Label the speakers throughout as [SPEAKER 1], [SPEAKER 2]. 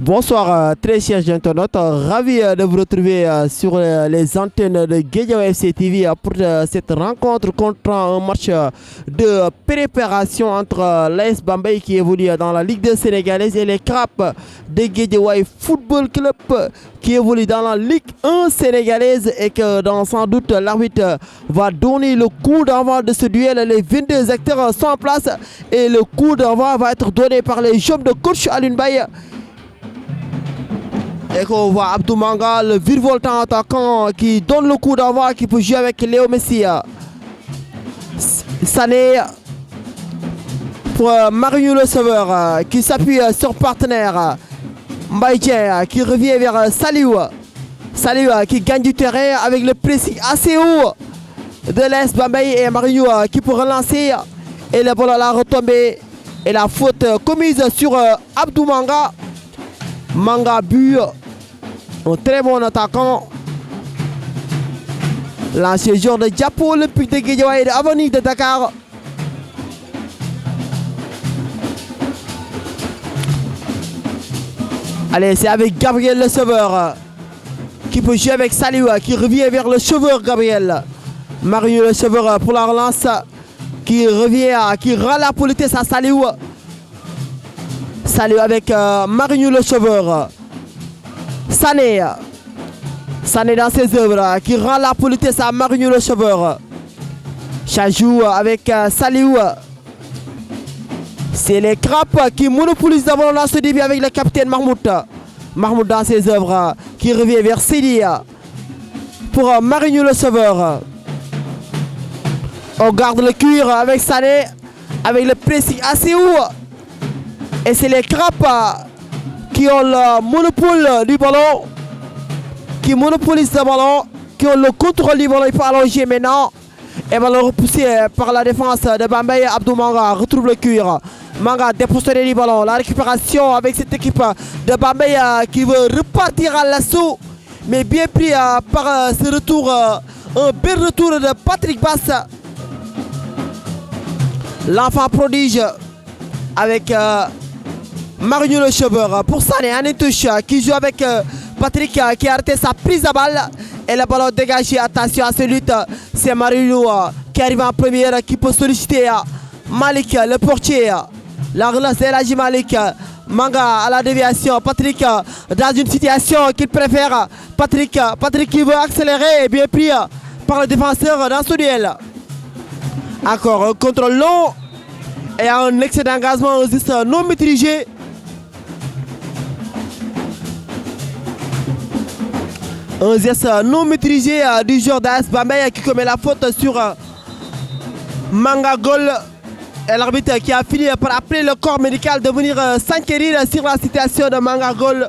[SPEAKER 1] Bonsoir, très chers internautes. Ravi de vous retrouver sur les antennes de Guédiawaye FC TV pour cette rencontre contre un match de préparation entre l'AS Bambey qui évolue dans la Ligue 2 sénégalaise et les Crapes de Guédiawaye Football Club qui évolue dans la Ligue 1 sénégalaise et que sans doute l'arbitre va donner le coup d'envoi de ce duel. Les 22 acteurs sont en place et le coup d'envoi va être donné par les jeunes de coach Alioune Mbaye. Et qu'on voit Abdou Manga, le virevoltant attaquant qui donne le coup d'envoi, qui peut jouer avec Léo Messi. Sané pour Marinho Le Sauveur qui s'appuie sur partenaire. Mbaye qui revient vers Saliou. Saliou qui gagne du terrain avec le pressing assez haut de l'AS Bambey et Marinho qui peut relancer. Et le ballon a retombé. Et la faute commise sur Abdou Manga. Manga but, un très bon attaquant. L'ancien joueur de Diapo Olympique de Guédiawaye et de Avenir de Dakar. Allez, c'est avec Gabriel Le Sauveur qui peut jouer avec Saliou qui revient vers le Sauveur Gabriel. Mario Le Sauveur pour la relance qui revient, qui rend la politesse à Saliou. Salut avec Marinho Le Sauveur. Sané. Sané dans ses œuvres qui rend la politesse à Marinho Le Sauveur. Chajou avec Saliou. C'est les Crapes qui monopolisent d'abord dans ce début avec le capitaine Mahmoud. Mahmoud dans ses œuvres qui revient vers Sidi pour Marinho Le Sauveur. On garde le cuir avec Sané avec le pressing assez haut. Et c'est les Crapes qui ont le monopole du ballon, qui monopolisent le ballon, qui ont le contrôle du ballon. Il faut allonger maintenant. Et ballon repoussé par la défense de Bambey. Abdou Manga retrouve le cuir. Manga dépossédé du ballon. La récupération avec cette équipe de Bambey qui veut repartir à l'assaut. Mais bien pris par ce retour, un bel retour de Patrick Bass. L'enfant prodige avec Marinho Le Sauveur pour Sané, un touche qui joue avec Patrick qui a arrêté sa prise à balle. Et le ballon dégagé, attention à ce lutte. C'est Marinho qui arrive en première, qui peut solliciter Malik, le portier. La relance de l'Aji Malik. Manga à la déviation. Patrick dans une situation qu'il préfère. Patrick qui veut accélérer et bien pris par le défenseur dans ce duel. Encore un contrôle long et un excès d'engagement non maîtrisé. Un geste non maîtrisé du joueur d'AS Bambey qui commet la faute sur Manga Gol. Et l'arbitre qui a fini par appeler le corps médical de venir s'enquérir sur la situation de Manga Gol.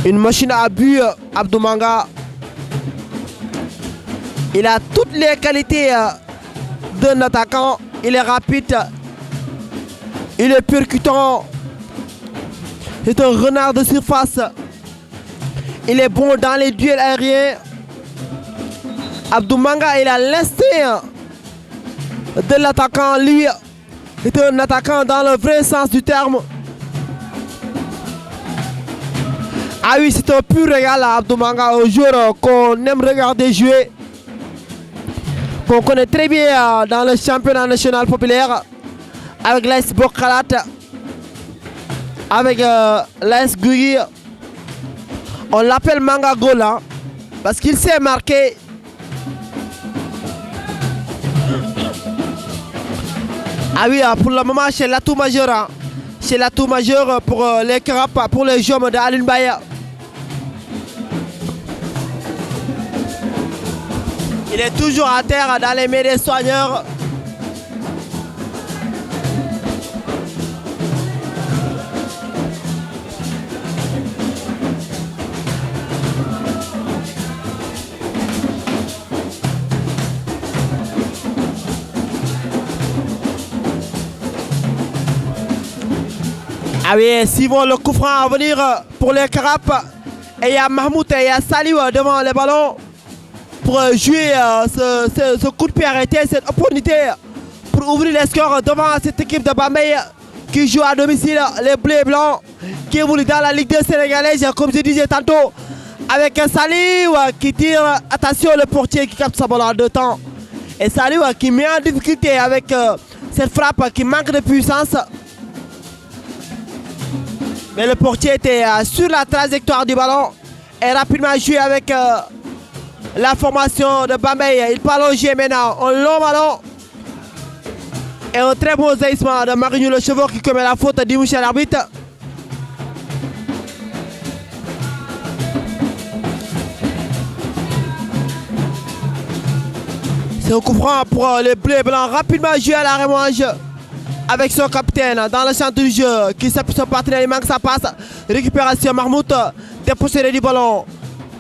[SPEAKER 1] Une machine à but, Abdou Manga. Il a toutes les qualités d'un attaquant. Il est rapide. Il est percutant. C'est un renard de surface. Il est bon dans les duels aériens. Abdou Manga, il a l'instinct de l'attaquant. Lui est un attaquant dans le vrai sens du terme. Ah oui, c'est un pur régal à Abdou Manga, un joueur qu'on aime regarder jouer. Qu'on connaît très bien dans le championnat national populaire. Avec l'AS Bokhalat. Avec l'AS Guigui. On l'appelle Manga Gola parce qu'il s'est marqué. Ah oui, pour le moment c'est l'atout majeur. C'est l'atout majeur pour les Crapes, pour les jeunes d'Alioune Mbaye. Il est toujours à terre dans les mains des soigneurs. Ah oui, suivons le coup franc à venir pour les Crapes. Et il y a Mahmoud et il y a Saliou devant les ballons pour jouer ce coup de pied arrêté, cette opportunité pour pour ouvrir les scores devant cette équipe de Bambey qui joue à domicile, les bleus et blancs, qui évolue dans la Ligue 2 sénégalaise, comme je disais tantôt, avec Saliou qui tire, attention le portier qui capte sa balle en 2 temps. Et Saliou qui met en difficulté avec cette frappe qui manque de puissance. Mais le portier était sur la trajectoire du ballon et rapidement joué avec la formation de Bambey. Il peut allonger maintenant un long ballon. Et un très bon zaïsement de Marignou Le Cheveur qui commet la faute du Michel l'arbitre. C'est un coup franc pour les bleus et blancs. Rapidement joué à la remanche avec son capitaine dans le centre du jeu qui s'appuie son partenaire. Il manque sa passe. Récupération Marmout dépossédé du ballon.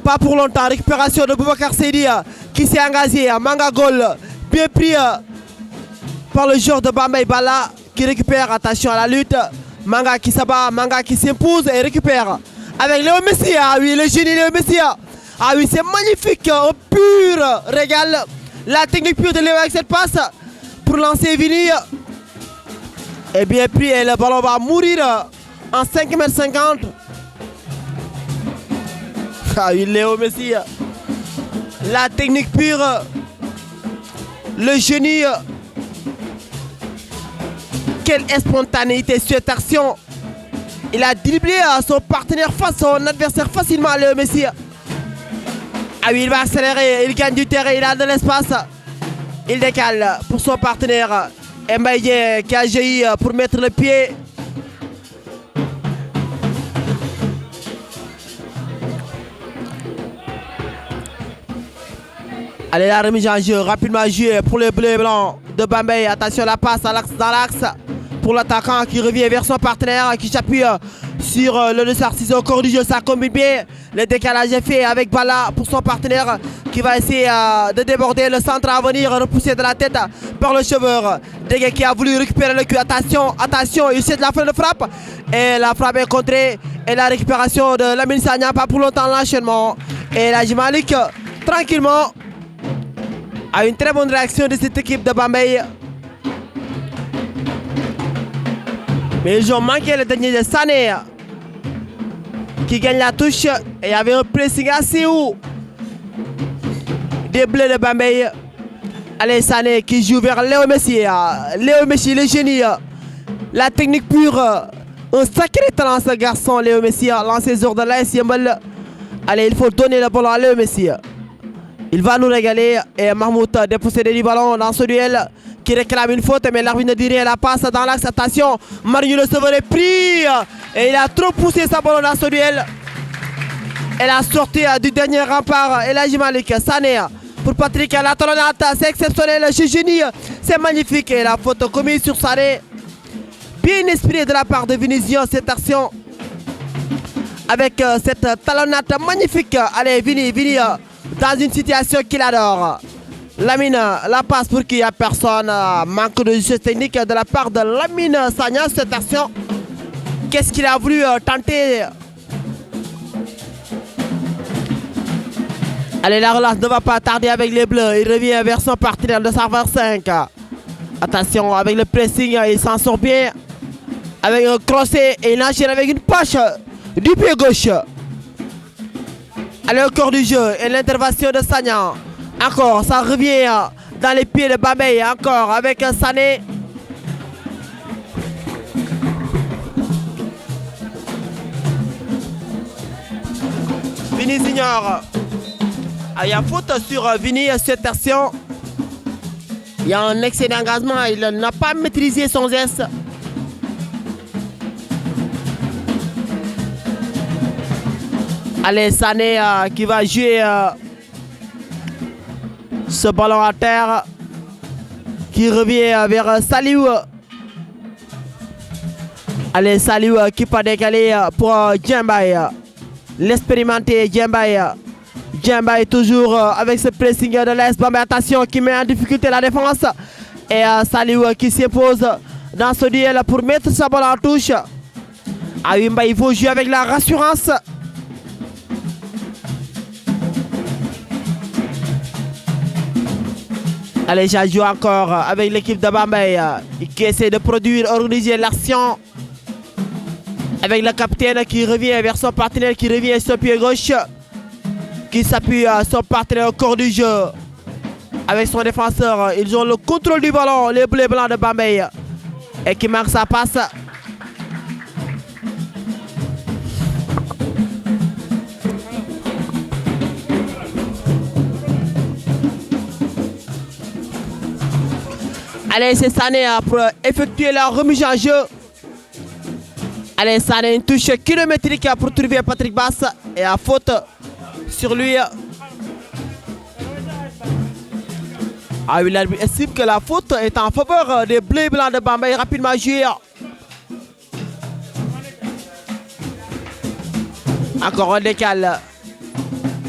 [SPEAKER 1] Pas pour longtemps. Récupération de Boubacar Seydi qui s'est engagé. Manga goal bien pris par le joueur de Bambey Bala qui récupère. Attention à la lutte. Manga qui s'abat. Manga qui s'impose et récupère. Avec Léo Messi. Ah oui, le génie Léo Messi. Ah oui, c'est magnifique. Un pur régal. La technique pure de Léo avec cette passe pour lancer Vini. Et bien pris et le ballon va mourir en 5,50 m. Ah oui, Léo Messi. La technique pure. Le génie. Quelle spontanéité sur cette action. Il a dribblé son partenaire face, son adversaire facilement, Léo Messi. Ah oui, il va accélérer, il gagne du terrain, il a de l'espace. Il décale pour son partenaire Mbaye qui a jailli pour mettre le pied. Allez, la remise en jeu, rapidement joué pour les bleus et blancs de Bambey. Attention, la passe dans l'axe pour l'attaquant qui revient vers son partenaire qui s'appuie sur le dessus au corps du jeu. Ça combine bien. Le décalage est fait avec Bala pour son partenaire qui va essayer de déborder le centre à venir, repoussé de la tête par le cheveur. Dégué qui a voulu récupérer le cul. Attention, attention, il essaie de la fin de frappe. Et la frappe est contrée. Et la récupération de Lamine Sagna, pas pour longtemps l'enchaînement. Et la Malik, tranquillement, a une très bonne réaction de cette équipe de Bambey. Mais ils ont manqué le dernier de Sané qui gagne la touche. Et il y avait un pressing assez haut des bleus de Bambey. Allez, Sané qui joue vers Léo Messi. Léo Messi, le génie. La technique pure. Un sacré talent ce garçon, Léo Messi. L'ancien joueur de l'AS Yeumbeul. Allez, il faut donner le ballon à Léo Messi. Il va nous régaler. Et Mahmoud dépossédé du ballon dans ce duel qui réclame une faute. Mais l'arbitre ne dit rien. La passe dans l'axe. Attention, Marignou Le Sauveur est pris. Et il a trop poussé sa ballon dans ce duel. Et la sortie du dernier rempart. Et la Malik, Sané pour Patrick. La talonnade, c'est exceptionnel. C'est génie. C'est magnifique. Et la faute commise sur Sané. Bien inspiré de la part de Vinicius cette action. Avec cette talonnade magnifique. Allez, Vini. Dans une situation qu'il adore. Lamine, la passe pour qu'il n'y a personne. Manque de justesse technique de la part de Lamine Sagna. Cette action, qu'est-ce qu'il a voulu tenter? Allez, la relance ne va pas tarder avec les bleus. Il revient vers son partenaire de serveur 5. Attention, avec le pressing, il s'en sort bien. Avec un crochet et il enchaîne avec une poche du pied gauche. Allez, au corps du jeu et l'intervention de Sagna. Encore, ça revient dans les pieds de Bambey. Encore avec Sané. Vini Signor. Il y a faute sur Vini cette action. Il y a un excès d'engagement. Il n'a pas maîtrisé son geste. Allez, Sané qui va jouer ce ballon à terre. Qui revient vers Saliou. Allez, Saliou qui peut décaler pour Djembaye. L'expérimenté Djembaye. Djembaye toujours avec ce pressing de l'Est. Bambey, attention, qui met en difficulté la défense. Et Saliou qui s'impose dans ce duel pour mettre sa balle en touche. Ah oui, il faut jouer avec la rassurance. Allez, ça joue encore avec l'équipe de Bambey qui essaie de produire, organiser l'action. Avec le capitaine qui revient vers son partenaire, qui revient sur le pied gauche. Qui s'appuie à son partenaire au corps du jeu. Avec son défenseur, ils ont le contrôle du ballon, les bleus blancs de Bambey. Et qui marque sa passe. Allez, c'est Sané pour effectuer la remise en jeu. Allez, Sané, une touche kilométrique pour trouver Patrick Bass. Et à faute sur lui. Ah oui, l'arbitre estime que la faute est en faveur des bleus blancs de Bambey. Rapidement joué. Encore un décal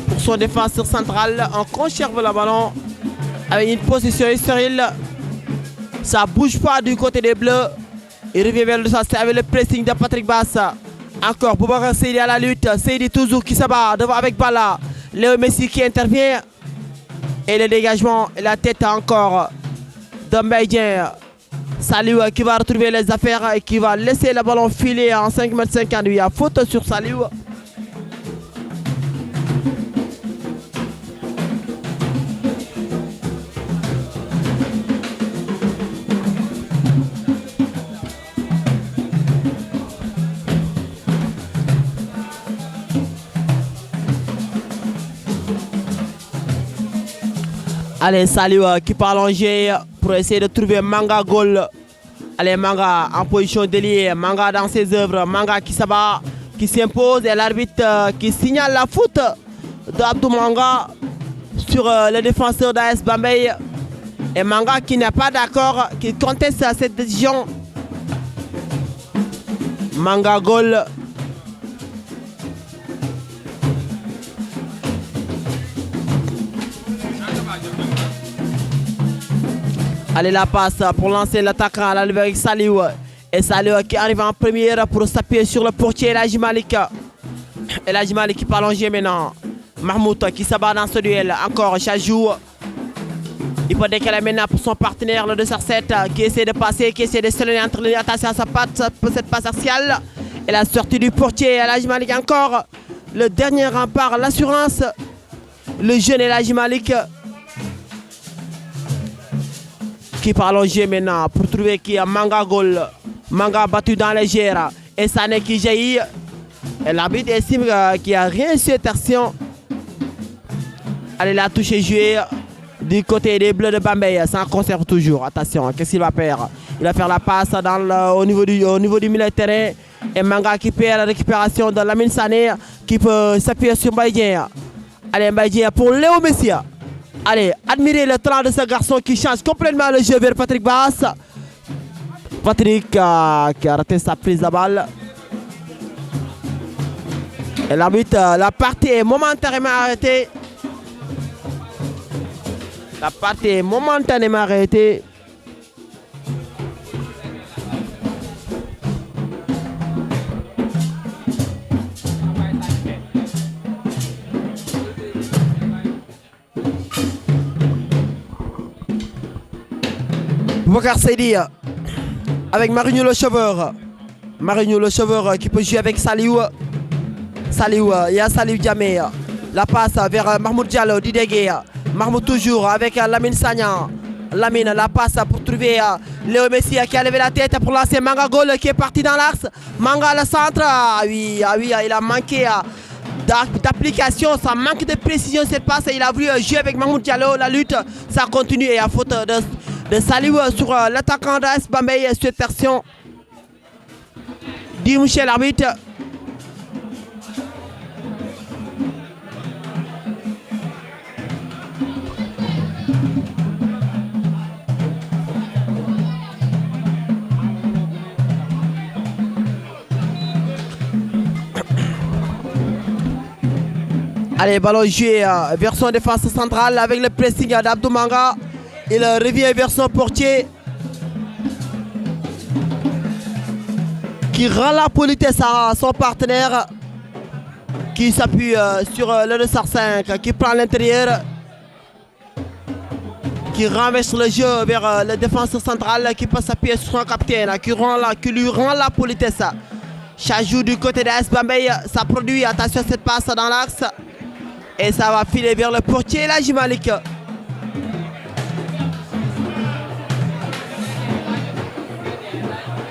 [SPEAKER 1] pour son défenseur central. On conserve le ballon avec une position stérile. Ça ne bouge pas du côté des bleus. Il revient vers le sens avec le pressing de Patrick Bass. Encore Boubacar Seydi à la lutte. Seydi toujours qui se bat devant avec Bala. Léo Messi qui intervient. Et le dégagement et la tête encore de Mbaye. Saliou qui va retrouver les affaires et qui va laisser le ballon filer en 5,50 m. Il y a faute sur Saliou. Allez, Saliou qui part allonger pour essayer de trouver Manga goal. Allez, Manga en position déliée. Manga dans ses œuvres. Manga qui s'abat, qui s'impose. Et l'arbitre qui signale la faute d'Abdou Manga sur le défenseur d'AS Bambey. Et Manga qui n'est pas d'accord, qui conteste cette décision. Manga goal. Allez, la passe pour lancer l'attaquant à la levée avec Saliou. Et Saliou qui arrive en première pour s'appuyer sur le portier Elhadji Malick. Elhadji Malick qui peut allonger maintenant. Mahmoud qui s'abat dans ce duel. Encore Chajou. Il peut décaler maintenant pour son partenaire, le 2-7 qui essaie de passer, qui essaie de s'éloigner entre les attention à sa patte pour cette passe axiale. Et la sortie du portier Elhadji Malick encore. Le dernier rempart, l'assurance. Le jeune Elhadji Malick. Qui peut allonger maintenant pour trouver qui a Manga goal. Manga battu dans les gères. Et Sané qui jaillit. Et l'arbitre estime qu'il n'y a rien sur cette action. Allez, la touche est jouée du côté des bleus de Bambey. Ça en conserve toujours. Attention, qu'est-ce qu'il va faire? Il va faire la passe au niveau du milieu de terrain. Et Manga qui perd la récupération de Lamine Sané qui peut s'appuyer sur Mbaye. Allez, Mbaye pour Léo Messi. Allez, admirez le talent de ce garçon qui change complètement le jeu vers Patrick Bass. Patrick qui a raté sa prise de balle. Et l'arbitre, la partie est momentanément arrêtée. La partie est momentanément arrêtée. Boubacar Seydi avec Marignou le Cheveur. Marignou le Cheveur qui peut jouer avec Saliou. Saliou, il y a Saliou Diamé. La passe vers Mahmoud Diallo, Didégué. Mahmoud toujours avec Lamine Sagnan. Lamine, la passe pour trouver Léo Messi qui a levé la tête pour lancer Manga goal qui est parti dans l'axe. Manga le centre. Ah oui, il a manqué d'application, ça manque de précision cette passe. Il a voulu jouer avec Mahmoud Diallo. La lutte, ça continue et à faute de Saliou sur l'attaquant d'AS Bambey sur cette action. Dit Michel l'arbitre. Allez, ballon joué vers son défense centrale avec le pressing d'Abdou Manga. Il revient vers son portier qui rend la politesse à son partenaire qui s'appuie sur le 205 qui prend l'intérieur. qui renverse le jeu vers le défenseur central qui passe à pied sur son capitaine, qui lui rend la politesse. Ça joue du côté de AS Bambey, ça produit, attention cette passe dans l'axe. Et ça va filer vers le portier El Hadji Malick.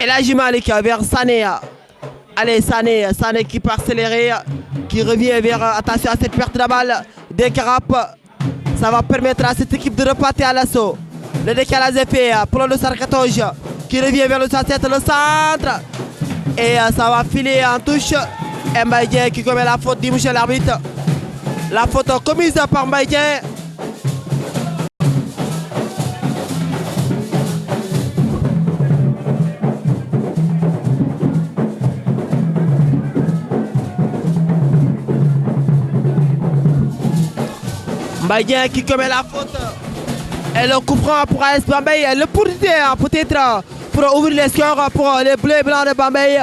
[SPEAKER 1] El Hadji Malick vers Sané. Allez, Sané qui peut accélérer, qui revient vers, attention à cette perte de balle des Carapes. Ça va permettre à cette équipe de repartir à l'assaut. Le décalage est fait pour le Sarkatoge qui revient vers le 67, le centre. Et ça va filer en touche. Mbaye Dieng qui commet la faute, dit monsieur l'arbitre. La faute commise par Mbaye Dieng. Mbaye Dieng qui commet la faute. Et le coup franc pour AS Bambey. Le peut-être pour ouvrir les scores pour les bleus et blancs de Bambey.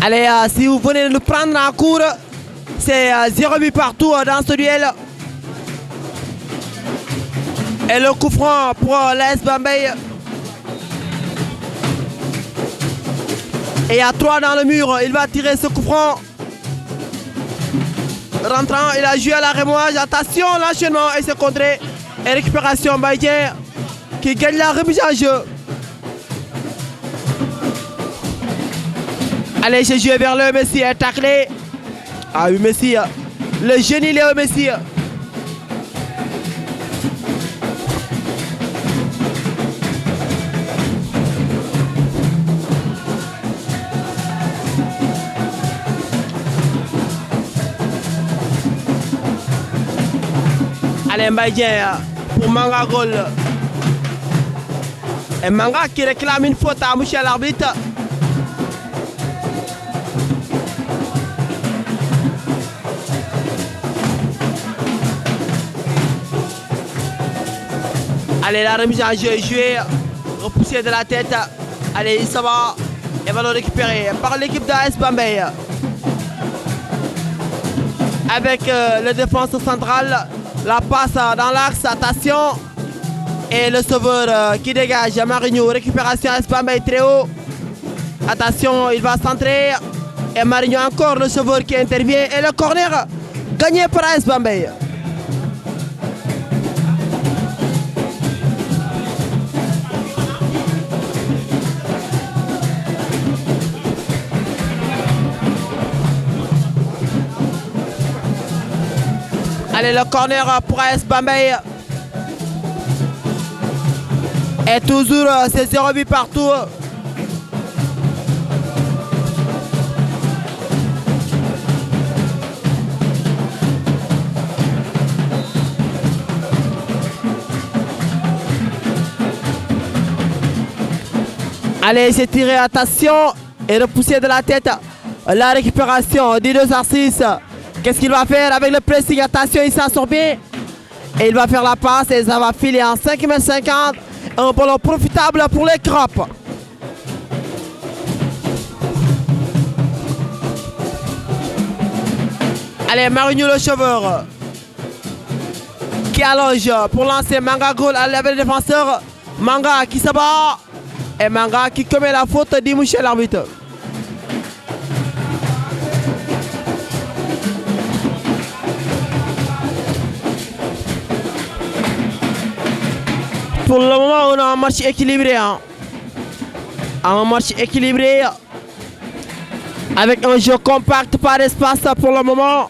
[SPEAKER 1] Allez, si vous venez de nous prendre en cours, c'est 0 but partout dans ce duel. Et le coup franc pour l'AS Bambey. Et il y a 3 dans le mur, il va tirer ce coup franc. Rentrant, il a joué à la remouage. Attention, l'enchaînement et c'est contré. Et récupération Mbaye Dieng qui gagne la remise en jeu. Allez, j'ai joué vers le Messi, taclé. Ah oui, Messi, le génie Léo Messi. Allez, Mbaye Dieng pour Manga Gol. Et Manga qui réclame une faute à monsieur l'arbitre. Allez, la remise en jeu est jouée, repoussée de la tête. Allez, ça va. Et va le récupérer par l'équipe de AS Bambey. Avec le défenseur central, la passe dans l'axe, attention. Et le sauveur qui dégage, Marignou, récupération AS Bambey très haut. Attention, il va centrer. Et Marignou encore, le sauveur qui intervient. Et le corner gagné par AS Bambey. Allez, le corner pour AS Bambey. Et toujours, c'est 0 but partout. Allez, c'est tiré, attention. Et repoussé de la tête. La récupération, Dido Sarcis. Qu'est-ce qu'il va faire avec le pressing? Attention, il s'en sort bien. Et il va faire la passe et ça va filer en 5m50. Un ballon profitable pour les Carapes. Allez, Marignou le cheveur qui allonge pour lancer Manga Gol à lever le défenseur. Manga qui se bat. Et Manga qui commet la faute, dit monsieur l'arbitre. Pour le moment, on a un match équilibré. Un match équilibré. Avec un jeu compact, pas d'espace pour le moment.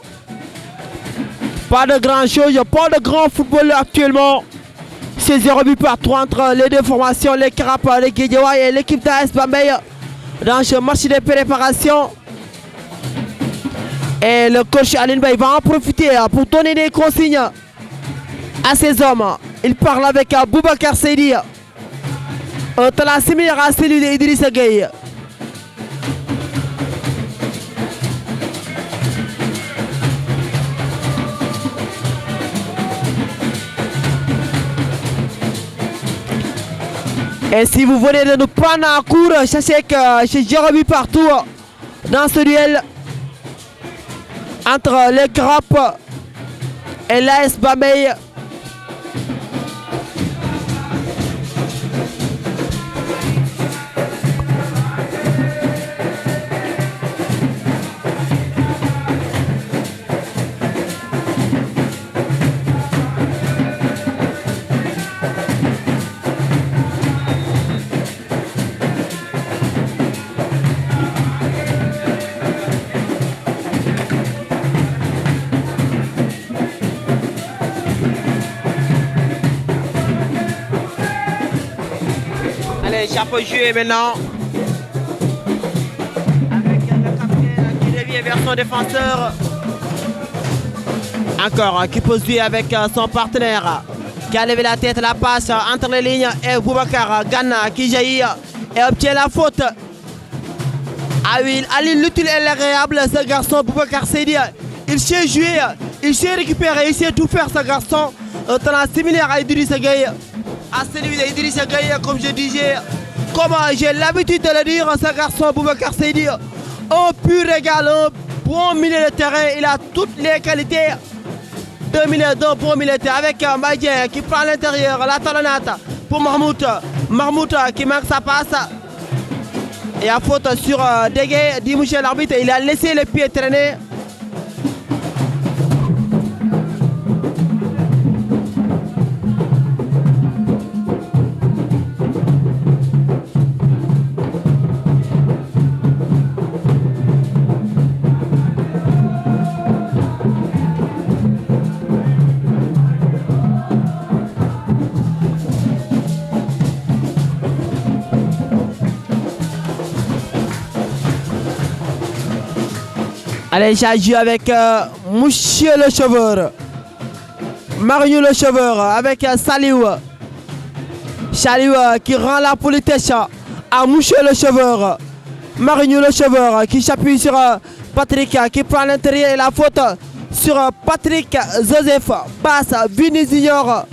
[SPEAKER 1] Pas de grand chose, pas de grand football actuellement. C'est 0 but partout entre les deux formations, les Carapes, les Guédiawaye et l'équipe d'AS Bambey. Dans ce match de préparation. Et le coach Aline Bay va en profiter pour donner des consignes à ses hommes. Il parle avec Boubacar Seydi. Un talent similaire à celui d'Idrissa Gueye. Et si vous venez de nous prendre en cours, sachez que j'ai Jérémy partout dans ce duel entre les Grappes et l'AS Bambey. Chapeau joué maintenant avec le capitaine qui revient vers son défenseur. Encore qui pose lui avec son partenaire qui a levé la tête, la passe entre les lignes et Boubacar Gana qui jaillit et obtient la faute. Ah oui, allie l'utile et l'agréable ce garçon Boubacar Seydi. Il sait jouer, il sait récupérer, il sait tout faire ce garçon. Un talent similaire à Idrissa Gueye. À celui d'Idrissa Gueye, comme je disais. Comme j'ai l'habitude de le dire, ce garçon Boubacar Seydi, un pur régal, un bon milieu de terrain, il a toutes les qualités de milieu, d'un bon milieu de terrain. Avec Maïdien qui prend l'intérieur, la talonnade pour Mahmoud. Mahmoud qui manque sa passe. Et à faute sur Dégué, dit Michel l'arbitre, il a laissé les pieds traîner. Allez, j'ai joué avec Monsieur le Cheveur. Mario le Cheveur avec Saliou. Saliou qui rend la politesse à Monsieur le Cheveur. Mario le Cheveur qui s'appuie sur Patrick qui prend l'intérieur et la faute sur Patrick Joseph. Passe Vini Junior.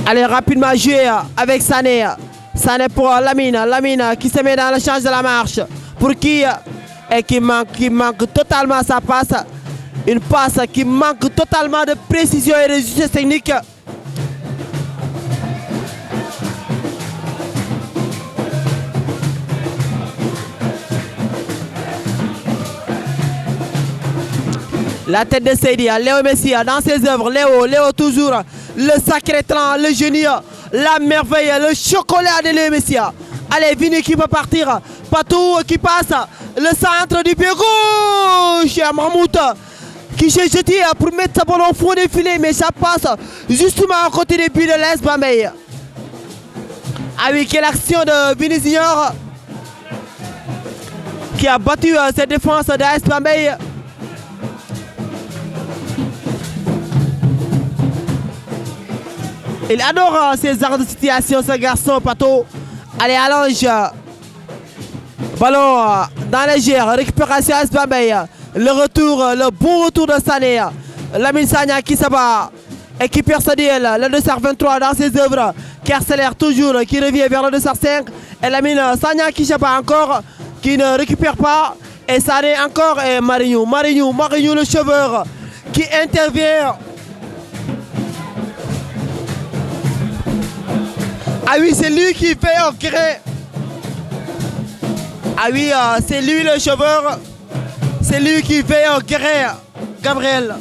[SPEAKER 1] Allez, rapidement jouer avec Sané. Sané pour Lamine. Lamine qui se met dans le change de la marche. Pour qui et qui manque totalement sa passe. Une passe qui manque totalement de précision et de justesse technique. La tête de Seydi, Léo Messi dans ses œuvres. Léo toujours. Le sacré talent, le génie, la merveille, le chocolat de Léo Messi. Allez, Vini qui peut partir. Patou qui passe. Le centre du pied gauche. Mahmoud qui s'est jeté pour mettre sa balle au fond des filets. Mais ça passe justement à côté des buts de l'AS Bambey. Ah oui, quelle action de Vini Junior qui a battu cette défense de l'AS Bambey. Il adore ces arts de situation, ce garçon, Pato. Allez, allonge. Ballon dans les gères. Récupération AS Bambey. Le retour, le bon retour de Sané. Lamine Sagna qui se bat. Et qui perd sa duel. Le 223 dans ses œuvres. Qui accélère toujours, qui revient vers le 205. Et Lamine Sagna qui se bat encore. Qui ne récupère pas. Et Sané encore. Et Marinho le cheveur. Qui intervient. Ah oui, c'est lui qui fait ancrer. Ah oui, c'est lui le chauffeur. C'est lui qui fait ancrer Gabriel.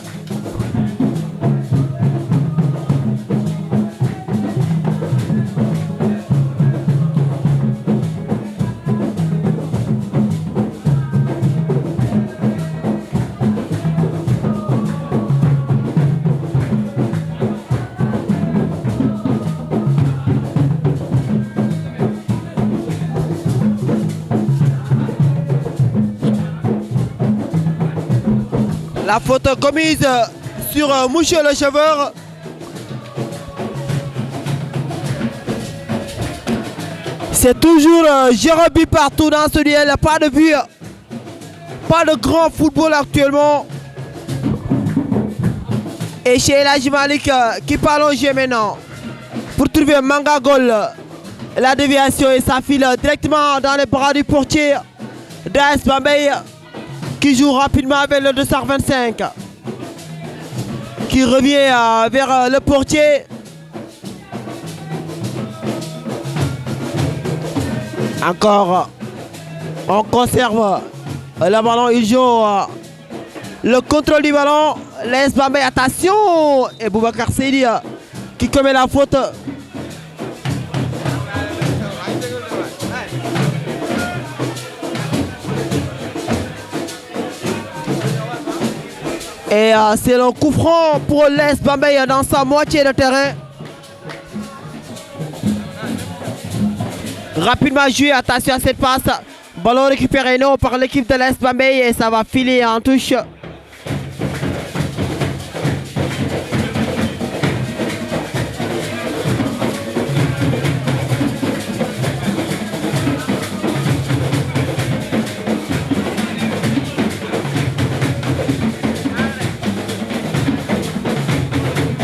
[SPEAKER 1] La faute commise sur Monsieur le Cheveur. C'est toujours Jérémy partout dans ce duel. Pas de but. Pas de grand football actuellement. Et chez Elhadji Malick qui parle au jeu maintenant. Pour trouver Manga Goal. La déviation et ça file directement dans les bras du portier d'AS Bambey qui joue rapidement avec le 225 qui revient vers le portier. Encore on conserve le ballon, il joue le contrôle du ballon. l'AS Bambey, attention, et Boubacar Seydi qui commet la faute. Et c'est le coup franc pour l'AS Bambey dans sa moitié de terrain. Rapidement joué, attention à cette passe. Ballon récupéré non par l'équipe de l'AS Bambey et ça va filer en touche.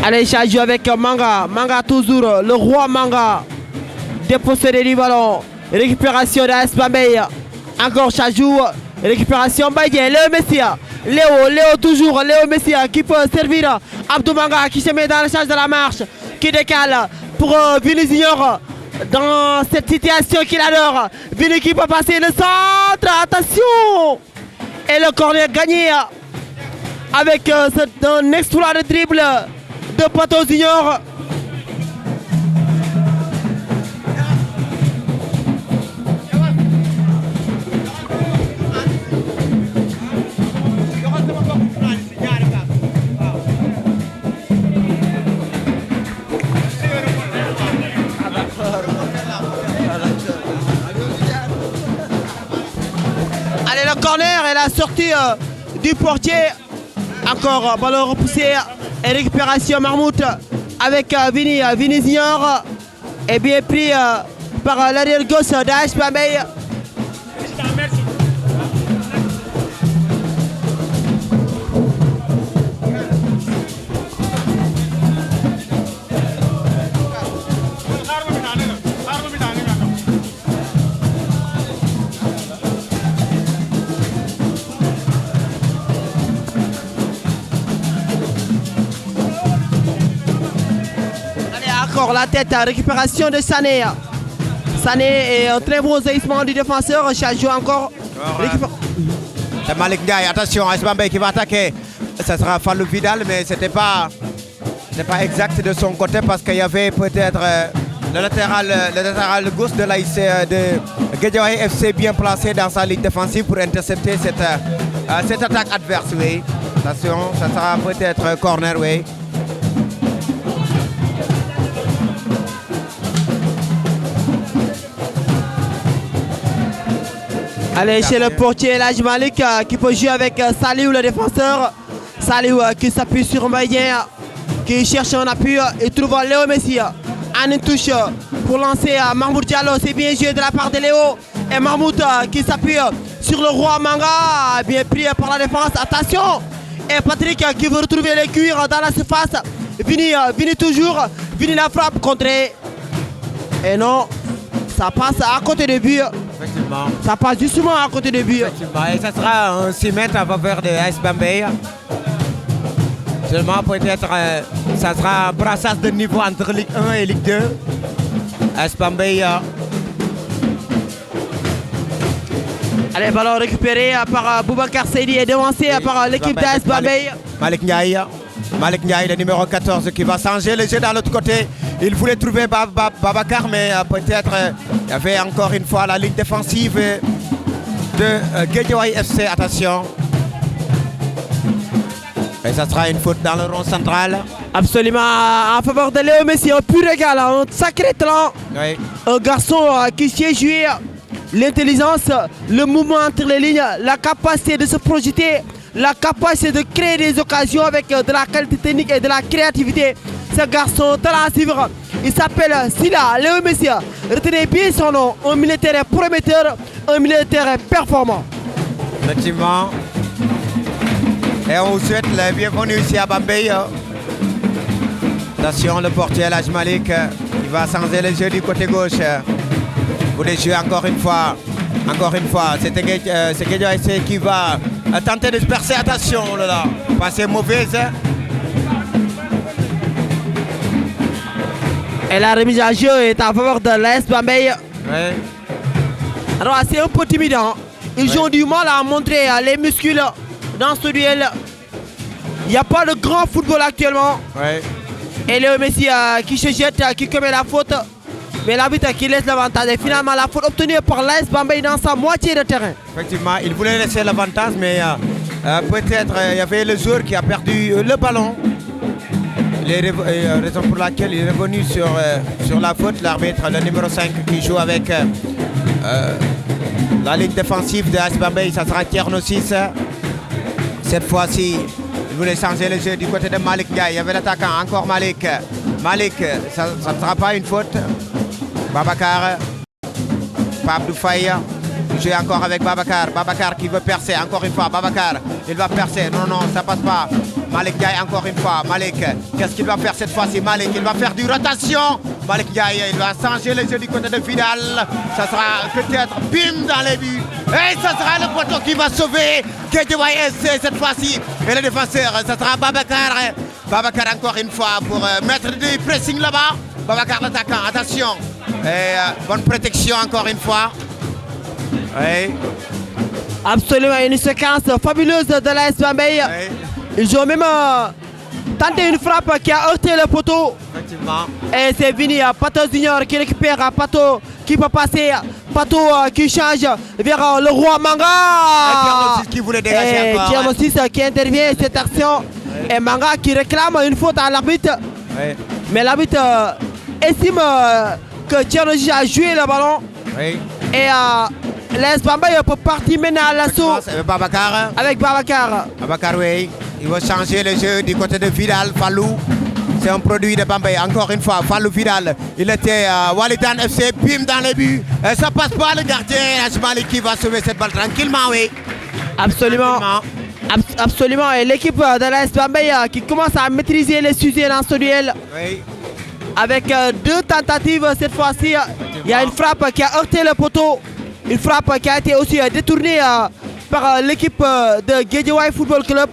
[SPEAKER 1] Allez, ça joue avec Manga. Manga toujours, le roi Manga. Dépossédé du ballon. Récupération d'AS Bambey. Encore ça joue. Récupération Baïdien. Léo Messia. Léo toujours. Léo Messia qui peut servir. Abdou Manga qui se met dans la charge de la marche. Qui décale pour Vini Junior. Dans cette situation qu'il adore. Vini qui peut passer le centre. Attention. Et le corner gagné. Avec un exploit de dribble de Pato Junior. Allez, le corner et la sortie du portier. Encore ballon repoussé et récupération Marmout avec Vini Junior et bien pris par l'arrière gauche d'AS Bambey. La tête, récupération de Sané. Sané est un très bon jaillissement du défenseur. Ça joue encore.
[SPEAKER 2] C'est Malick Ndiaye, attention, AS Bambey qui va attaquer. Ça sera Fallou Vidal, mais c'était pas exact de son côté parce qu'il y avait peut-être le latéral gauche de l'AIC de Guédiawaye FC bien placé dans sa ligne défensive pour intercepter cette attaque adverse. Oui. Attention, ça sera peut-être corner, oui.
[SPEAKER 1] Allez, chez le portier Elhadji Malick qui peut jouer avec Saliou le défenseur. Saliou qui s'appuie sur Mbaïdien, qui cherche un appui et trouve Léo Messia. En une touche pour lancer Mahmoud Diallo, c'est bien joué de la part de Léo. Et Mahmoud qui s'appuie sur le roi Manga, bien pris par la défense. Attention! Et Patrick qui veut retrouver les cuirs dans la surface. Vini toujours. Vini la frappe contrée. Et non, ça passe à côté du but.
[SPEAKER 2] Effectivement.
[SPEAKER 1] Ça passe justement à côté du but.
[SPEAKER 2] Effectivement. Et ça sera un 6 mètres en faveur de AS Bambey. Seulement peut-être ça sera un brassage de niveau entre Ligue 1 et Ligue 2. AS Bambey.
[SPEAKER 1] Allez, ballon récupéré par Boubacar Seydi et devancé par l'équipe d'AS Bambey.
[SPEAKER 2] Malick Ndiaye, le numéro 14 qui va changer le jeu dans l'autre côté. Il voulait trouver Babacar, mais peut-être il y avait encore une fois la ligne défensive de Guédiawaye FC. Attention. Et ça sera une faute dans le rond central.
[SPEAKER 1] Absolument en faveur de Léo Messi, un pur égal, un sacré talent.
[SPEAKER 2] Oui.
[SPEAKER 1] Un garçon qui sait jouer l'intelligence, le mouvement entre les lignes, la capacité de se projeter la capacité de créer des occasions avec de la qualité technique et de la créativité. Ce garçon, talent à suivre, il s'appelle Sylla Léo Messi. Retenez bien son nom, un militaire prometteur, un militaire performant.
[SPEAKER 2] Effectivement. Et on vous souhaite la bienvenue ici à Bambey. Attention, le portier Laj Malik il va changer le jeu du côté gauche. Vous les jouez encore une fois. Encore une fois, c'est Guédiawaye qui va tenter de se percer. Attention, oh là là, passée mauvaise.
[SPEAKER 1] Et la remise à jeu est en faveur de l'AS Bambey.
[SPEAKER 2] Ouais.
[SPEAKER 1] Alors c'est un peu timide. Ils ont du mal à montrer les muscles dans ce duel. Il n'y a pas de grand football actuellement.
[SPEAKER 2] Ouais.
[SPEAKER 1] Et Léo Messi qui se jette, qui commet la faute. Mais l'arbitre qui laisse l'avantage. Et finalement la faute obtenue par l'AS Bambey dans sa moitié de terrain.
[SPEAKER 2] Effectivement, il voulait laisser l'avantage, mais peut-être il y avait le joueur qui a perdu le ballon. Raison pour laquelle il est revenu sur la faute. L'arbitre, le numéro 5 qui joue avec la ligne défensive de AS Bambey, ça sera Tierno 6. Cette fois-ci, il voulait changer le jeu du côté de Malik Ndiaye. Il y avait l'attaquant, encore Malik. Malik, ça ne sera pas une faute. Babacar, Pape Doufaï, joue encore avec Babacar. Babacar qui veut percer, encore une fois. Babacar, il va percer. Non, non, ça passe pas. Malik Ndiaye, encore une fois. Malik, qu'est-ce qu'il va faire cette fois-ci? Malik, il va faire du rotation. Malik Ndiaye, il va changer le jeu du côté de Vidal. Ça sera peut-être bim dans les buts. Et ça sera le poteau qui va sauver Guédiawaye SC cette fois-ci. Et le défenseur, ça sera Babacar. Babacar encore une fois pour mettre du pressing là-bas. Babacar l'attaquant, attention. Et bonne protection encore une fois. Oui.
[SPEAKER 1] Absolument, une séquence fabuleuse de l'AS Bambey.
[SPEAKER 2] Oui.
[SPEAKER 1] Ils ont même tenté une frappe qui a heurté le poteau.
[SPEAKER 2] Effectivement.
[SPEAKER 1] Et c'est fini, Pato Junior qui récupère, Pato qui peut passer, Pato qui change vers le roi Manga.
[SPEAKER 2] Tierno 6 qui voulait dégager
[SPEAKER 1] et
[SPEAKER 2] encore.
[SPEAKER 1] Tierno 6 qui intervient cette action. Oui. Et Manga qui réclame une faute à l'arbitre.
[SPEAKER 2] Oui.
[SPEAKER 1] Mais l'arbitre estime que Tierno 6 a joué le ballon.
[SPEAKER 2] Oui.
[SPEAKER 1] Et l'AS Bambey peut partir maintenant à l'assaut.
[SPEAKER 2] Avec Babacar.
[SPEAKER 1] Avec Babacar.
[SPEAKER 2] Babacar, oui. Il va changer le jeu du côté de Vidal, Fallou. C'est un produit de Bambey. Encore une fois, Fallou Vidal. Il était Walidan FC, bim dans les buts. Et ça passe pas le gardien Malik qui va sauver cette balle tranquillement, oui.
[SPEAKER 1] Absolument. Absolument. Et l'équipe de l'AS Bambey qui commence à maîtriser les sujets dans ce duel.
[SPEAKER 2] Oui.
[SPEAKER 1] Avec deux tentatives cette fois-ci. Il y a une frappe qui a heurté le poteau. Une frappe qui a été aussi détournée par l'équipe de Guédiawaye Football Club.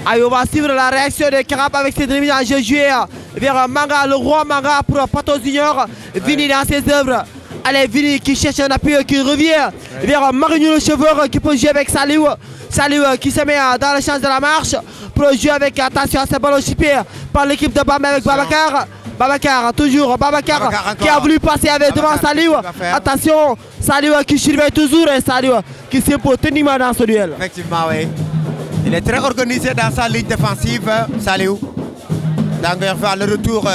[SPEAKER 1] Allez, on va suivre la réaction de Karab avec cette remise en jeu jouée vers Manga, le roi Manga pour Pato Junior. Vini dans ses œuvres. Allez, Vini qui cherche un appui, qui revient vers Marignou le Cheveur qui peut jouer avec Saliou. Saliou qui se met dans le champ de la marche pour jouer avec, attention à ce ballon chipé par l'équipe de Bambey avec Babacar. Babacar, toujours Babacar qui a voulu passer avec devant Saliou. Attention, Saliou qui surveille toujours et Saliou qui s'impose tenir dans ce duel.
[SPEAKER 2] Effectivement, oui. Il est très organisé dans sa ligne défensive, Saliou. Donc, il va faire le retour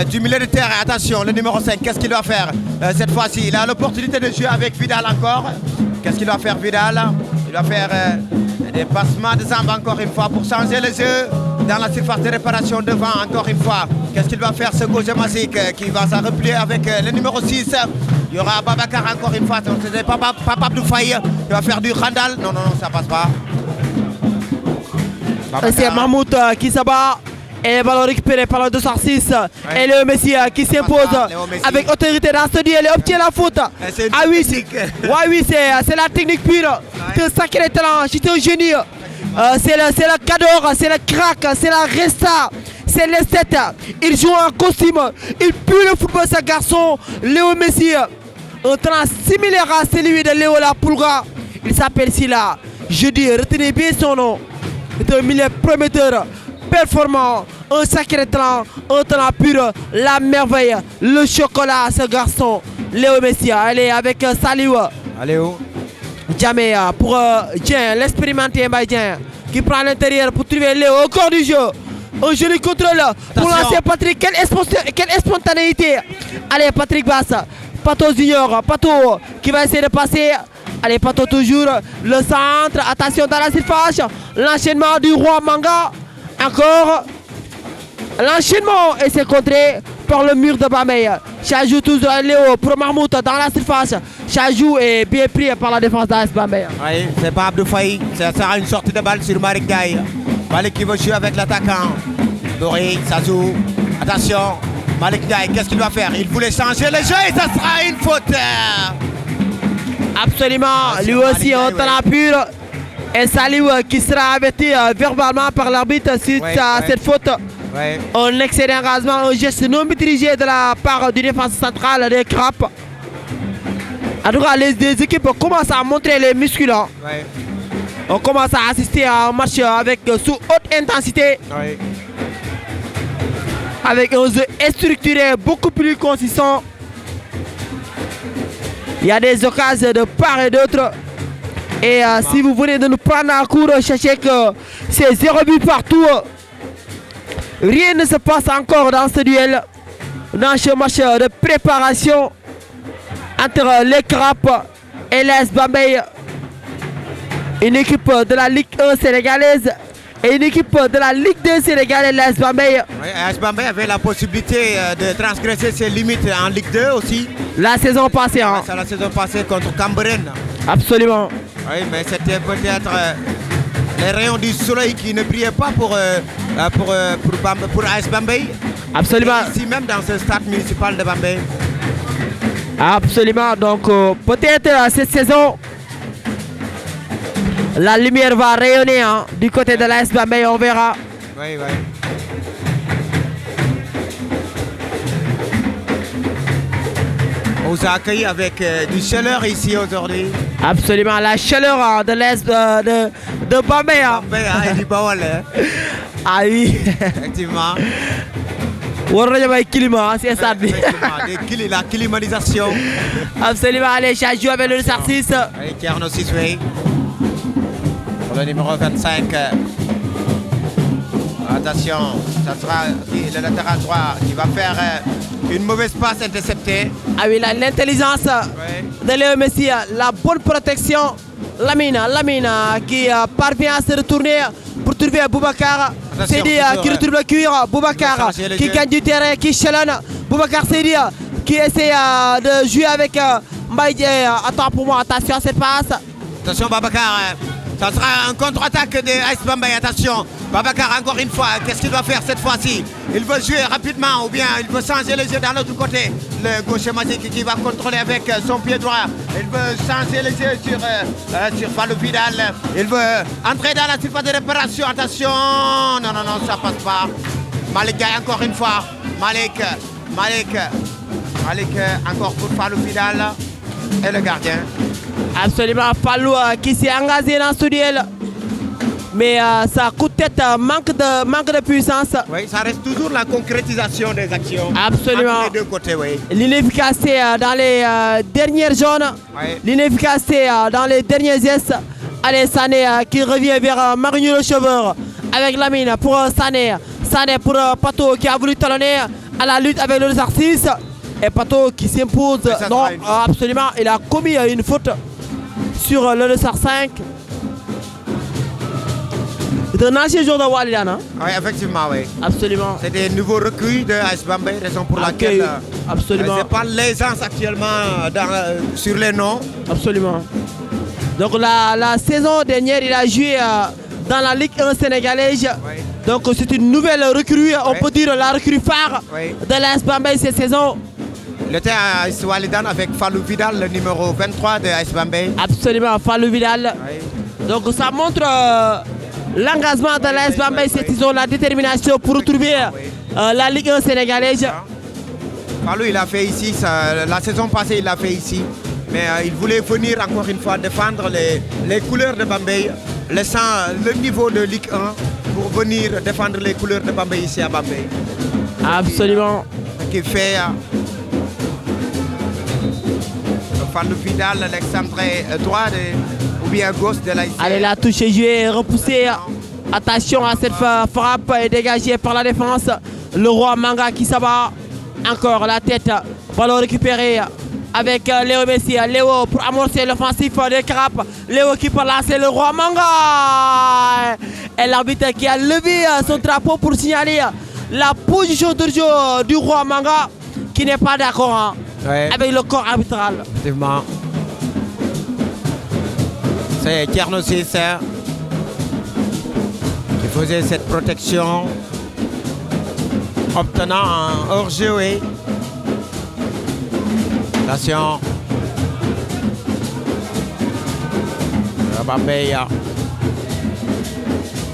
[SPEAKER 2] du milieu de terrain. Attention, le numéro 5, qu'est-ce qu'il va faire cette fois-ci? Il a l'opportunité de jouer avec Vidal encore. Qu'est-ce qu'il va faire, Vidal? Il va faire des passements de jambes encore une fois pour changer le jeu dans la surface de réparation devant encore une fois. Qu'est-ce qu'il va faire, ce gauche magique qui va s'en replier avec le numéro 6? Il y aura Babacar encore une fois. C'est Papa Doufaï qui va faire du Randall. Non, non, non, ça passe pas.
[SPEAKER 1] C'est Mahmoud qui se bat. Et le ballon récupéré par le 206. Ouais. Et Léo Messi qui s'impose avec autorité dans ce duel et obtient la faute. Ah oui, oui, c'est la technique pure. C'est un sacré talent, c'est un génie. C'est le cador, c'est le crack, c'est la resta, c'est l'esthète. Il joue en costume, il pue le football, ce garçon. Léo Messi, un talent similaire à celui de Léo Lapulga. Il s'appelle Sylla. Je dis, retenez bien son nom. C'est un milieu prometteur, performant, un sacré talent, un talent pur, la merveille, le chocolat, ce garçon. Léo Messi, allez avec Saliou.
[SPEAKER 2] Allez où?
[SPEAKER 1] Jamais pour Dien, l'expérimenté Dien, qui prend l'intérieur pour trouver Léo au corps du jeu. Un joli contrôle pour lancer Patrick. Quelle spontanéité. Allez, Patrick Bass, Pato Junior, Pato qui va essayer de passer. Allez, Pato toujours. Le centre. Attention dans la surface. L'enchaînement du roi Manga. Encore. L'enchaînement et c'est contré par le mur de Bambey. Chajou toujours Léo pour Mahmoud dans la surface. Chajou est bien pris par la défense d'AS Bambey.
[SPEAKER 2] Oui, c'est pas Abdou Faye. Ça sera une sortie de balle sur Malik Gaye. Malik qui veut jouer avec l'attaquant. Dori, ça joue. Attention. Malik Gaye, qu'est-ce qu'il doit faire? Il voulait changer le jeu et ça sera une faute.
[SPEAKER 1] Absolument. Lui aussi un talent pur. Et Salou qui sera averti verbalement par l'arbitre suite à cette faute.
[SPEAKER 2] Ouais.
[SPEAKER 1] Un excellent engagement, un geste non maîtrisé de la part du défenseur central des Crapes. En tout cas, les équipes commencent à montrer les muscles.
[SPEAKER 2] Ouais.
[SPEAKER 1] On commence à assister à un match avec sous haute intensité.
[SPEAKER 2] Ouais.
[SPEAKER 1] Avec un jeu structuré beaucoup plus consistant. Il y a des occasions de part et d'autre. Et si vous venez de nous prendre en cours, sachez que c'est 0 but partout. Rien ne se passe encore dans ce duel, dans ce match de préparation entre les Crapes et l'AS Bambey. Une équipe de la Ligue 1 sénégalaise et une équipe de la Ligue 2 sénégalaise, l'AS Bambey.
[SPEAKER 2] Oui, AS Bambey avait la possibilité de transgresser ses limites en Ligue 2 aussi.
[SPEAKER 1] La saison passée. Hein.
[SPEAKER 2] C'est la saison passée contre Cambérène.
[SPEAKER 1] Absolument.
[SPEAKER 2] Oui, mais c'était peut-être les rayons du soleil qui ne brillaient pas pour AS Bambey.
[SPEAKER 1] Absolument.
[SPEAKER 2] Et ici même dans ce stade municipal de Bambey.
[SPEAKER 1] Absolument. Donc peut-être cette saison, la lumière va rayonner hein, du côté de l'AS Bambey, on verra.
[SPEAKER 2] Oui, oui. On vous a accueilli avec du chaleur ici aujourd'hui.
[SPEAKER 1] Absolument, la chaleur hein, de l'Est de Bambey. Hein.
[SPEAKER 2] Bambey et du Bawol.
[SPEAKER 1] Ah oui.
[SPEAKER 2] Effectivement.
[SPEAKER 1] On a climat, c'est ça.
[SPEAKER 2] La climatisation.
[SPEAKER 1] Absolument, allez, Chajou avec le 6.
[SPEAKER 2] Oui, Tierno Sisway. Pour le numéro 25. Attention, ça sera le latéral droit qui va faire une mauvaise passe interceptée.
[SPEAKER 1] Ah oui, l'intelligence de Léo Messi, la bonne protection. Lamine qui parvient à se retourner pour trouver Boubacar. Seydi qui retrouve le cuir. Boubacar qui gagne du terrain, qui chalonne. Boubacar Seydi qui essaie de jouer avec Mbaye. Attends pour moi, attention à cette passe.
[SPEAKER 2] Attention Boubacar, ça sera un contre-attaque de AS Bambey. Attention, Boubacar encore une fois, qu'est-ce qu'il doit faire cette fois-ci? Il veut jouer rapidement ou bien il veut changer le jeu dans l'autre côté. Le gaucher magique qui va contrôler avec son pied droit. Il veut changer le jeu sur Fallou Vidal. Il veut entrer dans la surface de réparation. Attention, non, ça passe pas. Malik Gaye encore une fois. Malik encore pour Fallou Vidal et le gardien.
[SPEAKER 1] Absolument, Fallou qui s'est engagé dans ce duel. Mais ça coûte tête, manque de puissance.
[SPEAKER 2] Oui, ça reste toujours la concrétisation des actions.
[SPEAKER 1] Absolument.
[SPEAKER 2] Entre les deux côtés, oui.
[SPEAKER 1] L'inefficacité dans les dernières zones.
[SPEAKER 2] Oui.
[SPEAKER 1] L'inefficacité dans les derniers gestes. Allez, Sané qui revient vers Marigny le Cheveur avec Lamine pour Sané. Sané pour Pato qui a voulu talonner à la lutte avec le Narcisse. Et Pato qui s'impose. Non, absolument, il a commis une faute sur le 5. C'est un ancien joueur de Walidan. Hein?
[SPEAKER 2] Oui, effectivement, oui.
[SPEAKER 1] Absolument.
[SPEAKER 2] C'est des nouveaux recrues de AS Bambey, raison pour laquelle
[SPEAKER 1] absolument.
[SPEAKER 2] c'est pas l'aisance actuellement sur les noms.
[SPEAKER 1] Absolument. Donc la saison dernière, il a joué dans la Ligue 1 sénégalaise.
[SPEAKER 2] Oui.
[SPEAKER 1] Donc c'est une nouvelle recrue, on peut dire la recrue phare de l'AS Bambey cette saison.
[SPEAKER 2] Il était à AS Walidan avec Fallou Vidal, le numéro 23 de AS Bambey.
[SPEAKER 1] Absolument, Fallou Vidal.
[SPEAKER 2] Oui.
[SPEAKER 1] Donc ça montre l'engagement de l'AS Bambey cette saison, la détermination pour retrouver la Ligue 1 sénégalaise.
[SPEAKER 2] Fallou, il a fait ici, la saison passée, il l'a fait ici. Mais il voulait venir encore une fois défendre les couleurs de Bambey, laissant le niveau de Ligue 1 pour venir défendre les couleurs de Bambey ici à Bambey.
[SPEAKER 1] Absolument.
[SPEAKER 2] Qui fait Fallou Vidal, l'excentré droit ou bien gauche de la.
[SPEAKER 1] Allez, la touche est jouée, repoussée. Attention à cette frappe est dégagée par la défense. Le roi Manga qui s'abat. Encore la tête. Ballon récupéré. avec Léo Messi. Léo pour amorcer l'offensif des Crapes. Léo qui peut lancer le Roi Manga. Et l'arbitre qui a levé son drapeau pour signaler la position de jeu du Roi Manga qui n'est pas d'accord avec le corps arbitral.
[SPEAKER 2] Effectivement. C'est Thierno Cissé qui faisait cette protection, obtenant un hors-jeu. Attention. Babeya.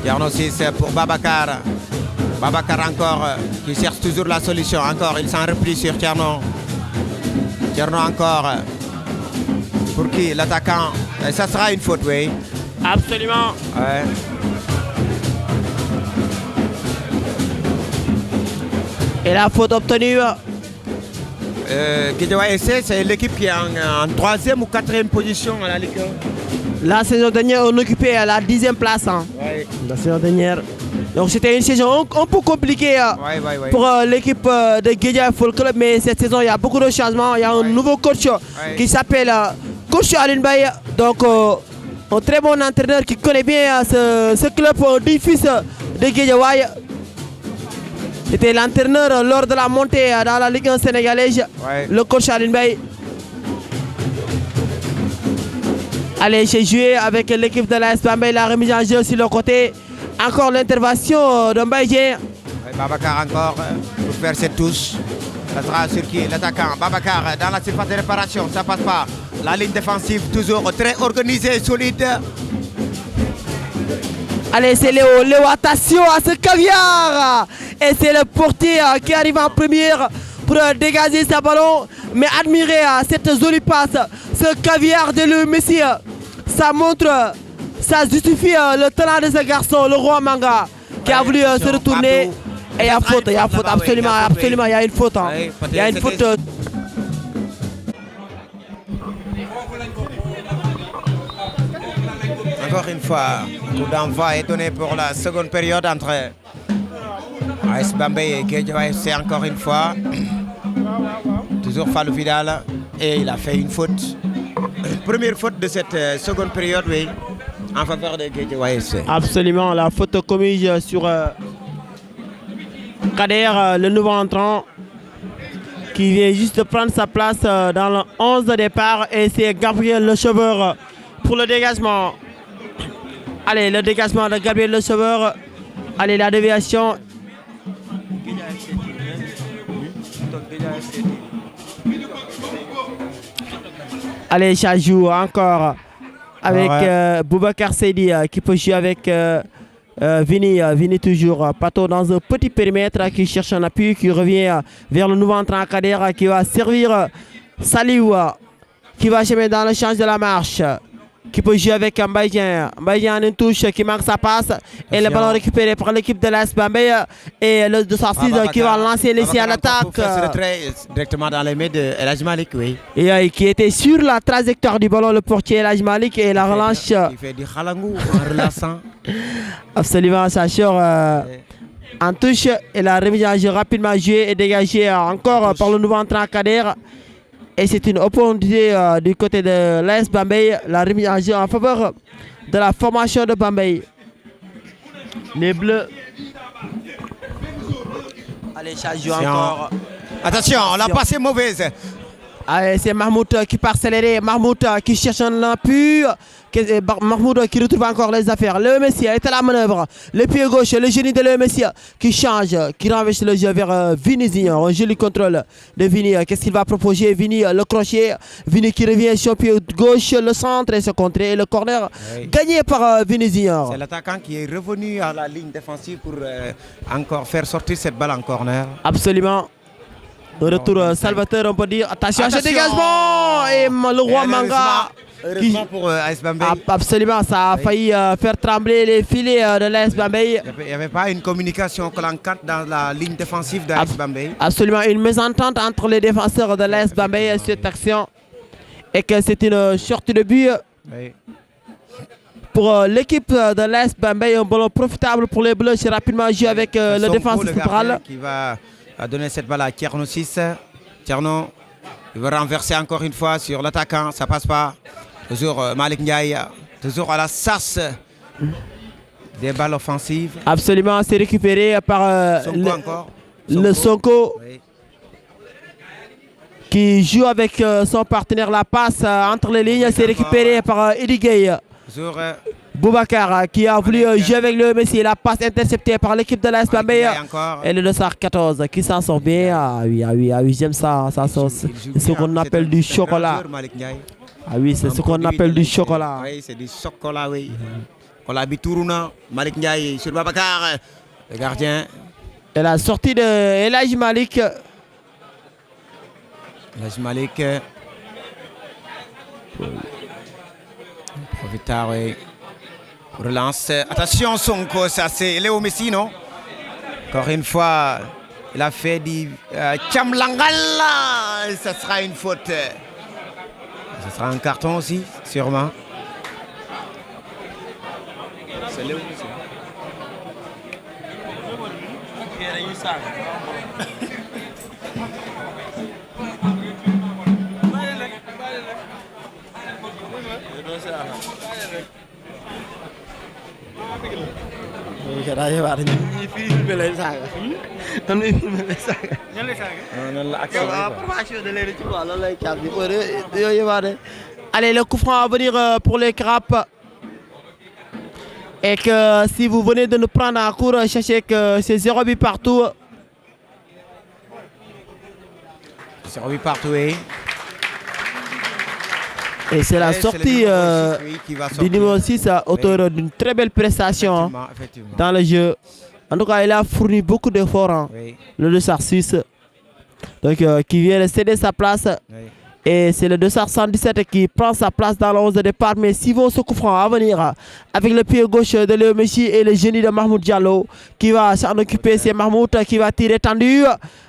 [SPEAKER 2] Thierno Cissé pour Babacar. Babacar encore qui cherche toujours la solution. Encore, il s'en replie sur Thierno. Thierno encore. Pour qui? L'attaquant. Et ça sera une faute, oui.
[SPEAKER 1] Absolument.
[SPEAKER 2] Ouais.
[SPEAKER 1] Et la faute obtenue.
[SPEAKER 2] Guédiawaye FC, c'est l'équipe qui est en 3e ou 4e position à la Ligue 1.
[SPEAKER 1] La saison dernière, on occupait la 10e place.
[SPEAKER 2] Ouais.
[SPEAKER 1] La saison dernière. Donc c'était une saison un peu compliquée pour l'équipe de Guédiawaye Football Club. Mais cette saison, il y a beaucoup de changements. Il y a un nouveau coach qui s'appelle Coach Aline Baye. Donc un très bon entraîneur qui connaît bien ce club du fils de Guédiawaye. C'était l'entraîneur lors de la montée dans la Ligue 1 sénégalaise, le coach Aline Baye. Allez, j'ai joué avec l'équipe de l'AS Bambey, la remise en jeu sur le côté. Encore l'intervention de Mbaye.
[SPEAKER 2] Babacar encore pour faire cette touche. Ça sera sur qui? L'attaquant. Babacar dans la surface de réparation, ça passe pas. La ligne défensive toujours très organisée, solide.
[SPEAKER 1] Allez, c'est Léo. Léo, attention à ce caviar. Et c'est le portier qui arrive en première pour dégager sa ballon. Mais admirez cette jolie passe. Ce caviar de Léo Messi. Ça montre, ça justifie le talent de ce garçon, le Roi Manga, qui a voulu se retourner. Et il y a faute, absolument, il y a une faute. Il y a une faute.
[SPEAKER 2] Encore une fois, coup d'envoi est donné pour la seconde période entre AS Bambey et Guédiawaye FC encore une fois. Toujours Fallou Vidal et il a fait une faute. Première faute de cette seconde période, oui, en faveur de Guédiawaye FC.
[SPEAKER 1] Absolument, la faute commise sur Kader, le nouveau entrant, qui vient juste de prendre sa place dans le 11 de départ. Et c'est Gabriel Le Cheveur pour le dégagement. Allez, le dégagement de Gabriel Le Cheveur. Allez, la déviation. Allez, ça joue encore avec Boubacar Seydi qui peut jouer avec Vini. Vini toujours. Pato dans un petit périmètre qui cherche un appui, qui revient vers le nouveau entrant Kader qui va servir Saliou, qui va chemin dans le change de la marche. Qui peut jouer avec Mbaye. Mbaye en une touche qui marque sa passe. Et le ballon récupéré par l'équipe de l'AS Bambey. Et le 206 qui va lancer laisser à l'attaque.
[SPEAKER 2] Directement dans les mains de El Hadj Malick, oui.
[SPEAKER 1] Et qui était sur la trajectoire du ballon, le portier El Hadj Malick. Et la relance.
[SPEAKER 2] Il fait du halangou en relançant.
[SPEAKER 1] Absolument, ça sort en touche. Et la remise en jeu rapidement jouée et dégagée encore par le nouveau entrant Kader. Et c'est une opportunité du côté de l'AS Bambey, la remise en jeu en faveur de la formation de Bambey. Les Bleus. Allez, ça joue encore.
[SPEAKER 2] Attention, la passe est mauvaise.
[SPEAKER 1] Allez, c'est Mahmoud qui part accélérer. Mahmoud qui cherche un appui. Mahmoud qui retrouve encore les affaires. Léo Messi est à la manœuvre. Le pied gauche, le génie de Léo Messi qui change, qui renverse le jeu vers Vini Junior. Un joli contrôle de Vini. Qu'est-ce qu'il va proposer? Vini, le crochet. Vini qui revient sur le pied gauche, le centre et se contrer. Et le corner gagné par Vini Junior.
[SPEAKER 2] C'est l'attaquant qui est revenu à la ligne défensive pour encore faire sortir cette balle en corner.
[SPEAKER 1] Absolument. Retour Salvatore, on peut dire. Attention à ce dégagement. Et le Roi Manga.
[SPEAKER 2] Heureusement pour AS Bambey.
[SPEAKER 1] Absolument, ça a failli faire trembler les filets de l'AS Bambey.
[SPEAKER 2] Il n'y avait pas une communication clanquante dans la ligne défensive de l'AS Bambey.
[SPEAKER 1] Absolument, une mésentente entre les défenseurs de l'AS Bambey et cette action. Et que c'est une sortie de but. Oui. Pour l'équipe de l'AS Bambey, un ballon profitable pour les Bleus. C'est rapidement joué avec le défenseur central.
[SPEAKER 2] Qui va donner cette balle à Thierno 6. Thierno Il veut renverser encore une fois sur l'attaquant. Ça passe pas. Toujours Malik Ndiaye. Toujours à la chasse des balles offensives.
[SPEAKER 1] Absolument, c'est récupéré par
[SPEAKER 2] Sonko encore.
[SPEAKER 1] le Sonko.
[SPEAKER 2] Oui.
[SPEAKER 1] Qui joue avec son partenaire. La passe entre les lignes. C'est récupéré par Eddie Gueye.
[SPEAKER 2] Toujours
[SPEAKER 1] Boubacar qui a voulu jouer avec le Messi. La passe interceptée par l'équipe de l'AS Bambey. Et le 214 qui s'en sort bien. Ah oui, j'aime ça. Ça c'est ce qu'on appelle du chocolat. Ah oui, c'est ce qu'on appelle du chocolat.
[SPEAKER 2] Oui, c'est du chocolat, oui. Chocolat Bitouruna, Malik Ndiaye sur Babacar, le gardien.
[SPEAKER 1] Et la sortie de Elhadji Malick.
[SPEAKER 2] Elhadji Malick. Profitard, oui. Relance. Attention, Sonko, ça c'est Léo Messi, non? Encore une fois, il a fait du Tchamlangala. Ça sera une faute. Ce sera un carton aussi, sûrement. C'est Léo Messi.
[SPEAKER 1] Allez, le coup franc à venir pour les Crapes. Et que si vous venez de nous prendre en cours, sachez que c'est 0 but partout.
[SPEAKER 2] 0 but partout, oui.
[SPEAKER 1] Et c'est la sortie du numéro 6, auteur d'une très belle prestation
[SPEAKER 2] Effectivement.
[SPEAKER 1] dans le jeu. En tout cas, il a fourni beaucoup d'efforts,
[SPEAKER 2] Oui.
[SPEAKER 1] le dossard suisse. Donc, qui vient de céder sa place.
[SPEAKER 2] Oui.
[SPEAKER 1] Et c'est le 277 qui prend sa place dans le 11 de départ. Mais si vont se couvrant à venir avec le pied gauche de Léo Messi et le génie de Mahmoud Diallo qui va s'en occuper, c'est Mahmoud qui va tirer tendu.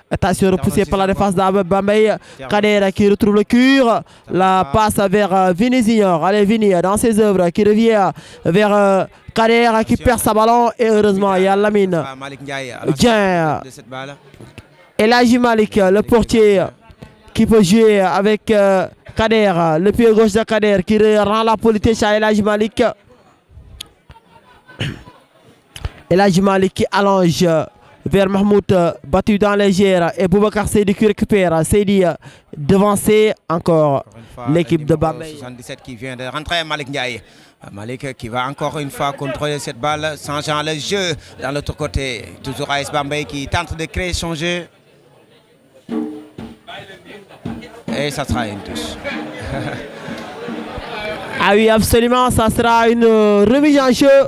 [SPEAKER 1] Attention, repoussé par la défense d'Abambay. Kader qui retrouve le cure. La passe vers Vini Junior. Allez, Vini dans ses œuvres qui revient vers Kader qui perd sa ballon. Et heureusement, il y a Lamine.
[SPEAKER 2] Malik Ndiaye
[SPEAKER 1] Tiens.
[SPEAKER 2] de cette balle.
[SPEAKER 1] Elhadji Malick, le portier qui peut jouer avec Kader, le pied gauche de Kader qui rend la politesse à Elhadji Malick. Elhadji Malick qui allonge vers Mahmoud, battu dans les gères, et Boubacar Seydi qui récupère. Seydi devancé encore l'équipe de Bambey.
[SPEAKER 2] 77 qui vient de rentrer, Malik Ndiaye. Malik qui va encore une fois contrôler cette balle, changeant le jeu dans l'autre côté. Toujours AS Bambey qui tente de créer son jeu. Et ça sera une touche.
[SPEAKER 1] Ah oui, absolument, ça sera une remise en jeu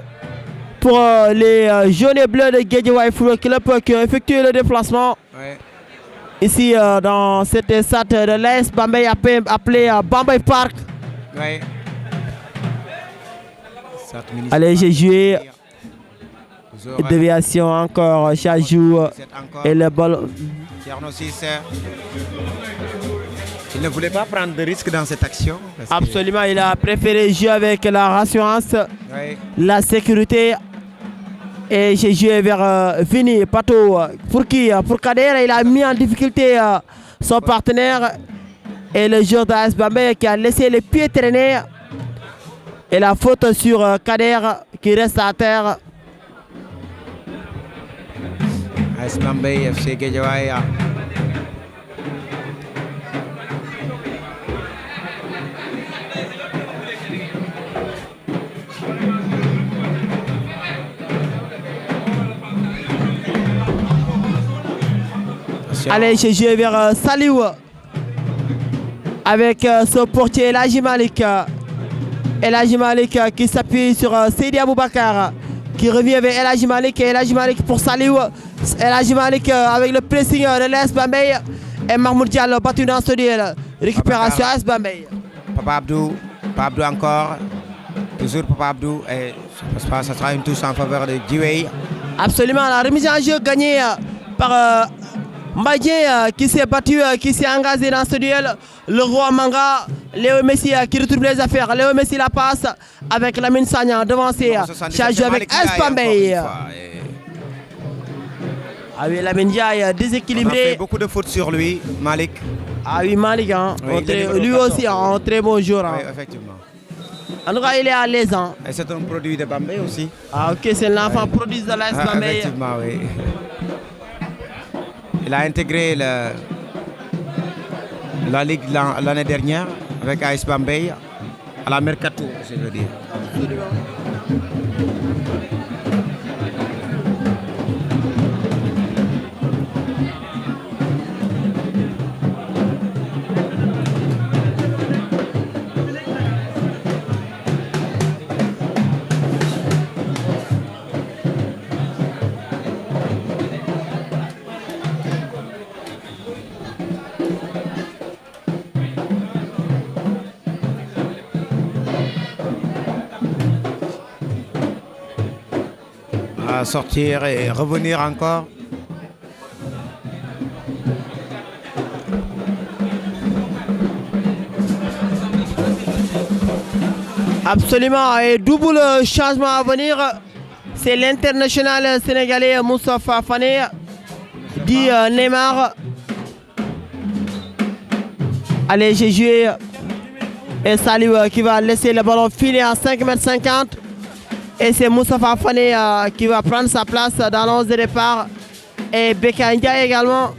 [SPEAKER 1] pour les jaunes et bleus de Guédiawaye Football Club qui ont effectué le déplacement.
[SPEAKER 2] Ouais.
[SPEAKER 1] Ici dans cette stade de l'AS Bambey appelé Bambey Park.
[SPEAKER 2] Ouais.
[SPEAKER 1] Allez, j'ai joué. Déviation encore, Chajou et le ballon.
[SPEAKER 2] Il ne voulait pas prendre de risque dans cette action.
[SPEAKER 1] Absolument, il a préféré jouer avec la rassurance, la sécurité. Et j'ai joué vers Vini Pato. Pour qui? Pour Kader, il a mis en difficulté son partenaire. Et le joueur d'AS Bambey qui a laissé les pieds traîner. Et la faute sur Kader qui reste à terre.
[SPEAKER 2] AS Bambey, FC Guédiawaye.
[SPEAKER 1] Allez, j'ai joué vers Saliou avec son portier Elhadji Malick. Elhadji Malick qui s'appuie sur Seydi Aboubacar qui revient vers Elhadji Malick et Elhadji Malick pour Saliou. Elhadji Malick avec le pressing de l'AS Bambey et Mahmoud Diallo battu dans ce duel. Récupération AS Bambey.
[SPEAKER 2] Papa Abdou encore. Toujours Papa Abdou. Et ça sera une touche en faveur de Djiwei.
[SPEAKER 1] Absolument, la remise en jeu gagnée par Mbadien qui s'est battu, qui s'est engagé dans ce duel. Le roi Manga, Léo Messi qui retrouve les affaires. Léo Messi la passe avec Lamine Sagna devancé. Chargé avec AS Bambey. Ah oui, Lamine Ndiaye déséquilibré.
[SPEAKER 2] On a fait beaucoup de fautes sur lui, Malik.
[SPEAKER 1] Ah oui, Malik, hein.
[SPEAKER 2] Oui,
[SPEAKER 1] Lui aussi, un très bon joueur. Hein.
[SPEAKER 2] Oui, effectivement.
[SPEAKER 1] En tout cas, il est à l'aise. Hein.
[SPEAKER 2] Et c'est un produit de Bambey aussi.
[SPEAKER 1] Ah ok, c'est l'enfant produit de l'AS Bambey.
[SPEAKER 2] Effectivement, oui. Il a intégré la Ligue l'année dernière avec AS Bambey à la Mercato, je veux dire. Sortir et revenir encore.
[SPEAKER 1] Absolument, et double changement à venir. C'est l'international sénégalais Moustapha Fane, dit Neymar. Allez, j'ai joué. Et Salou qui va laisser le ballon filer à 5,50 m. Et c'est Moustapha Fane qui va prendre sa place dans l'11 de départ. Et Beka Ndiaye également.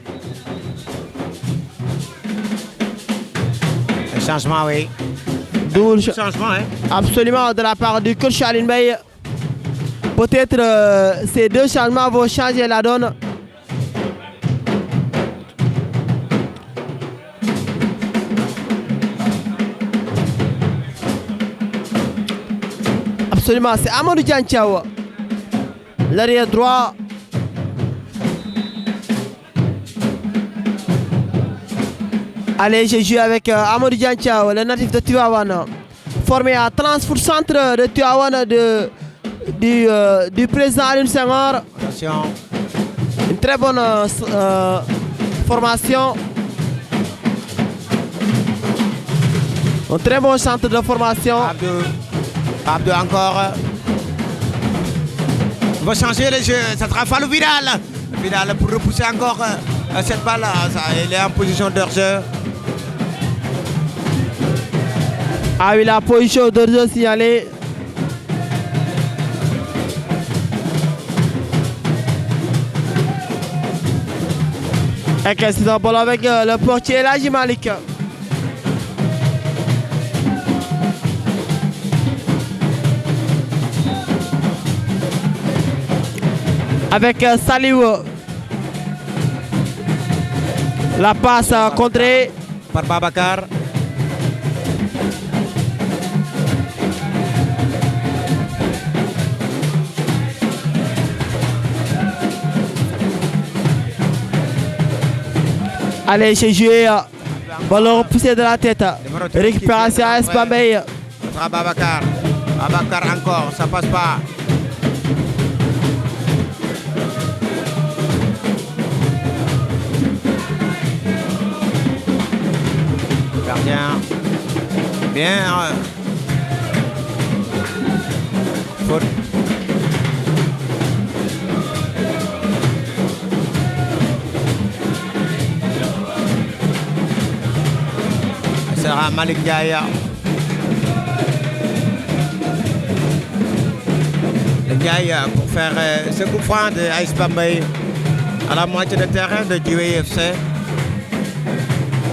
[SPEAKER 2] Un changement, oui.
[SPEAKER 1] Double
[SPEAKER 2] Changement, hein.
[SPEAKER 1] Absolument, de la part du coach Aline Bey. Peut-être ces deux changements vont changer la donne. Absolument, c'est Amadou Dianchao, l'arrière droit. Allez, j'ai joué avec Amadou Dianchao, le natif de Tivaouane, formé à transfert centre de Tivaouane du président Alioune Senghor.
[SPEAKER 2] Attention.
[SPEAKER 1] Une très bonne formation. Un très bon centre de formation.
[SPEAKER 2] Abdou encore. On va changer le jeu. Ça sera Fallou Vidal. Vidal pour repousser encore cette balle. Il est en position d'hors-jeu.
[SPEAKER 1] Ah oui, la position d'hors-jeu signalée. Et qu'est-ce c'est un ballon avec le portier Ladji Malik. Avec Salou. La passe contrée
[SPEAKER 2] par Babacar.
[SPEAKER 1] Allez, j'ai joué. Ballon repoussé de la tête. Récupération à AS Bambey.
[SPEAKER 2] Ça sera Babacar. Babacar encore, ça passe pas. Gardien. Bien. Faute. Ce sera Malik Ndiaye. Ndiaye pour faire ce coup franc de AS Bambey à la moitié de terrain de Djoué FC.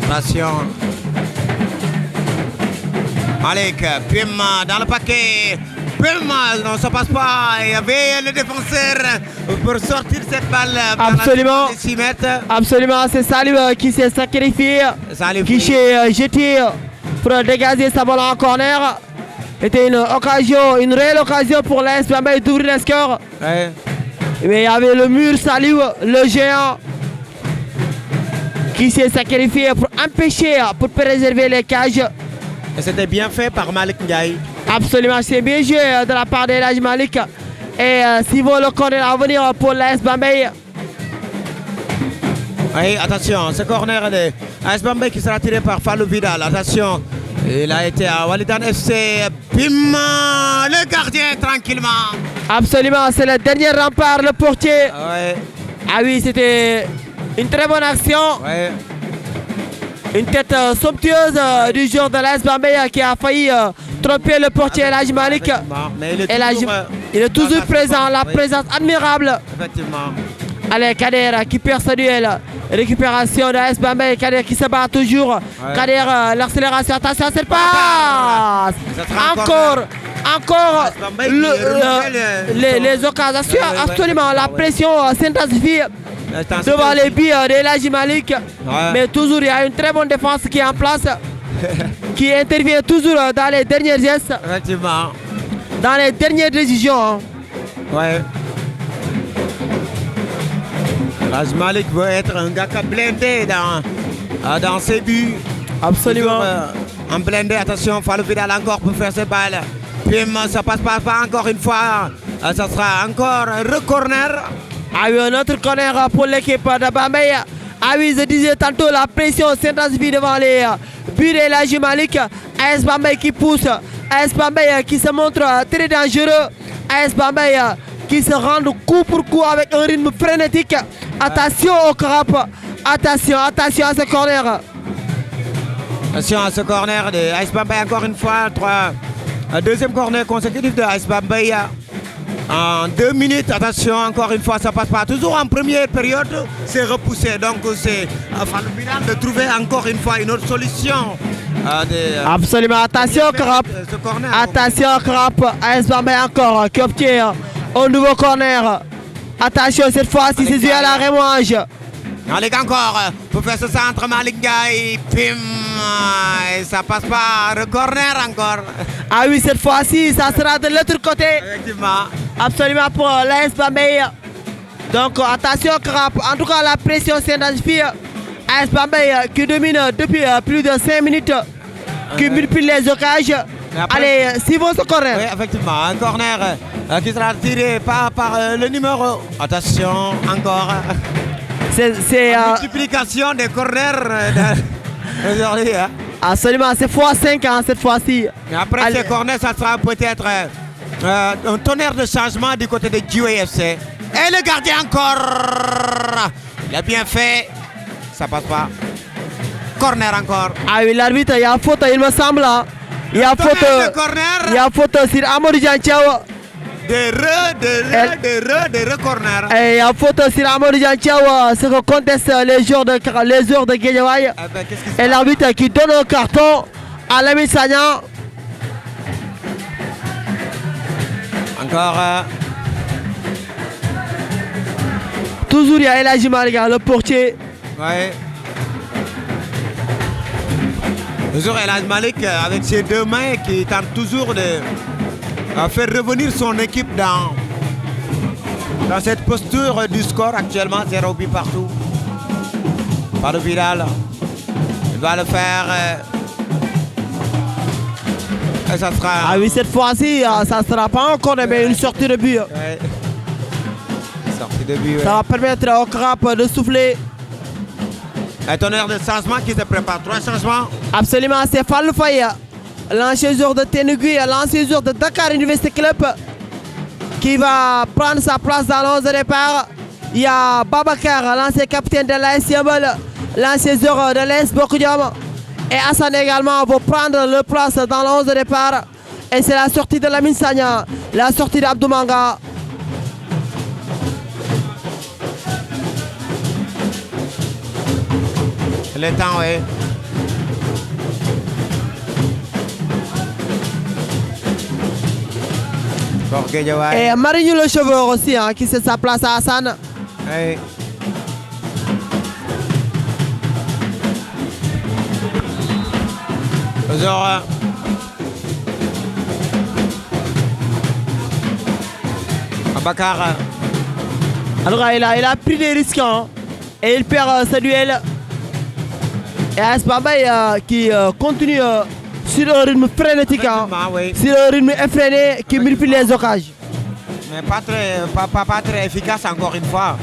[SPEAKER 2] Attention. Malik, Pim dans le paquet. Pim, non, ça passe pas. Il y avait le défenseur pour sortir cette balle.
[SPEAKER 1] Absolument.
[SPEAKER 2] 6 mètres.
[SPEAKER 1] Absolument, c'est Salou qui s'est sacrifié.
[SPEAKER 2] Salou,
[SPEAKER 1] qui s'est jeté pour dégager sa balle en corner. C'était une occasion, une réelle occasion pour l'AS Bambey d'ouvrir le score.
[SPEAKER 2] Ouais.
[SPEAKER 1] Mais il y avait le mur Salou, le géant, qui s'est sacrifié pour empêcher, pour préserver les cages.
[SPEAKER 2] Et c'était bien fait par Malik Ndiaye.
[SPEAKER 1] Absolument, c'est bien joué de la part de Ladji Malik. Et s'il vaut le corner à venir pour l'AS Bambey.
[SPEAKER 2] Oui, attention, ce corner de AS Bambey qui sera tiré par Fallou Vidal. Attention, il a été à Walidan FC. Bim, le gardien tranquillement.
[SPEAKER 1] Absolument, c'est le dernier rempart, le portier.
[SPEAKER 2] Ouais.
[SPEAKER 1] Ah oui, c'était une très bonne action.
[SPEAKER 2] Ouais.
[SPEAKER 1] Une tête somptueuse du joueur de l'AS Bambey qui a failli tromper le portier El Hadji Malick.
[SPEAKER 2] Mais
[SPEAKER 1] il est toujours présent, la présence admirable.
[SPEAKER 2] Effectivement.
[SPEAKER 1] Allez, Kader qui perd sa duel. Récupération de l'AS Bambey, Kader qui se bat toujours. Kader, l'accélération, attention, c'est le passe. Encore les occasions, absolument, la pression s'intensifie devant les billes de El Hadji Malick. Mais toujours, il y a une très bonne défense qui est en place, qui intervient toujours dans les derniers gestes,
[SPEAKER 2] Effectivement.
[SPEAKER 1] dans les dernières décisions.
[SPEAKER 2] Ouais. El Hadji Malick veut être un gars qui a blindé dans ses buts.
[SPEAKER 1] Absolument.
[SPEAKER 2] En blindé, attention, Fallou Vidal encore pour faire ses balles. Pim, ça passe pas encore une fois. Ça sera encore un corner.
[SPEAKER 1] Ah oui, un autre corner pour l'équipe de Bambey. Ah oui, je disais tantôt, la pression s'intensifie devant les buts de El Hadji Malick. AS Bambey qui pousse, AS Bambey qui se montre très dangereux, AS Bambey qui se rend coup pour coup avec un rythme frénétique. Attention au crap, attention à ce corner.
[SPEAKER 2] Attention à ce corner de AS Bambey encore une fois. Deuxième corner consécutif de AS Bambey. En 2 minutes, attention, encore une fois, ça passe pas. Toujours en première période, c'est repoussé. Donc c'est Fallou Vidal de trouver encore une fois une autre solution.
[SPEAKER 1] Absolument, attention crap. Attention crap. AS Bambey encore qui obtient un nouveau corner. Attention cette fois-ci, c'est dû à la remanche.
[SPEAKER 2] Malick encore pour faire ce centre, Malick Ndiaye, pim, et ça passe pas, le corner encore.
[SPEAKER 1] Ah oui, cette fois-ci, ça sera de l'autre côté.
[SPEAKER 2] Effectivement.
[SPEAKER 1] Absolument pour l'AS Bambey. Donc attention crap, en tout cas la pression s'intensifie. AS Bambey qui domine depuis plus de 5 minutes, qui multiplie les occasions. Allez, suivons ce corner.
[SPEAKER 2] Oui, effectivement, un corner qui sera tiré par le numéro. Attention, encore.
[SPEAKER 1] C'est
[SPEAKER 2] la multiplication des corners aujourd'hui. Hein.
[SPEAKER 1] Absolument, c'est x5 hein, cette fois-ci.
[SPEAKER 2] Après ces corners, ça sera peut-être un tonnerre de changement du côté de GUAFC. Et le gardien encore. Il a bien fait. Ça passe pas. Corner encore.
[SPEAKER 1] Ah oui, l'arbitre, il y a faute, il me semble. Hein. Il y a faute sur Amadou Diantiao.
[SPEAKER 2] Des corner.
[SPEAKER 1] Et il y a faute sur Amadou Diantiao, ce que contestent les joueurs de Guédiawaye. Et l'arbitre qui donne un carton à Lamine Sagnan.
[SPEAKER 2] Encore.
[SPEAKER 1] Toujours il y a El Hadji Malick, le portier.
[SPEAKER 2] Ouais. Toujours El Hadji Malick avec ses 2 mains qui tente toujours de faire revenir son équipe dans cette posture du score actuellement, 0 but partout. Fallou Vidal, il doit le faire. Et ça sera.
[SPEAKER 1] Ah oui, cette fois-ci, ça ne sera pas encore mais une sortie de but.
[SPEAKER 2] Ouais. Sortie de but.
[SPEAKER 1] Ça va permettre au crap de souffler.
[SPEAKER 2] Un tonnerre de changement qui se prépare. 3 changements.
[SPEAKER 1] Absolument, c'est Fallou Faye, l'ancien joueur de Ténugui, l'ancien joueur de Dakar University Club, qui va prendre sa place dans l'11 de départ. Il y a Babacar, l'ancien capitaine de l'AS Yeumbeul, l'ancien joueur de l'AS Bokodiom. Et Hassan également va prendre le place dans l'11 de départ. Et c'est la sortie de Lamine Sagnan, la sortie d'Abdou Manga.
[SPEAKER 2] Le temps, oui.
[SPEAKER 1] Et Marignou le Cheveur aussi, hein, qui cède sa place à Hassan.
[SPEAKER 2] Oui. Toujours. Babacar.
[SPEAKER 1] Alors il a pris des risques hein, et il perd ce duel. Et AS Bambey qui continue sur un rythme frénétique, hein,
[SPEAKER 2] oui.
[SPEAKER 1] Sur un rythme effréné qui multiplie les occasions.
[SPEAKER 2] Mais pas très efficace encore une fois.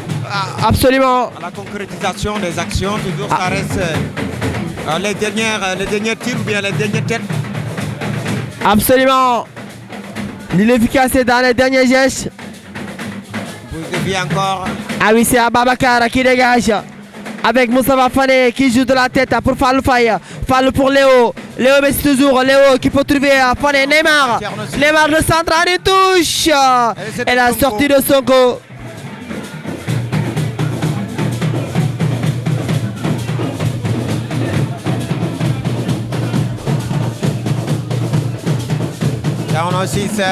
[SPEAKER 1] Absolument.
[SPEAKER 2] À la concrétisation des actions, toujours ça reste les derniers tirs ou bien les dernières têtes.
[SPEAKER 1] Absolument. L'inefficacité dans les derniers gestes.
[SPEAKER 2] Vous deviez encore.
[SPEAKER 1] Ah oui, c'est Babacar qui dégage. avec Moussa Fane qui joue de la tête pour Fallou Faye. Fallou pour Léo. Léo mais c'est toujours Léo qui peut trouver Fane. Neymar. Neymar le centre en touche. Et la sortie de Sonko.
[SPEAKER 2] Tierno 6.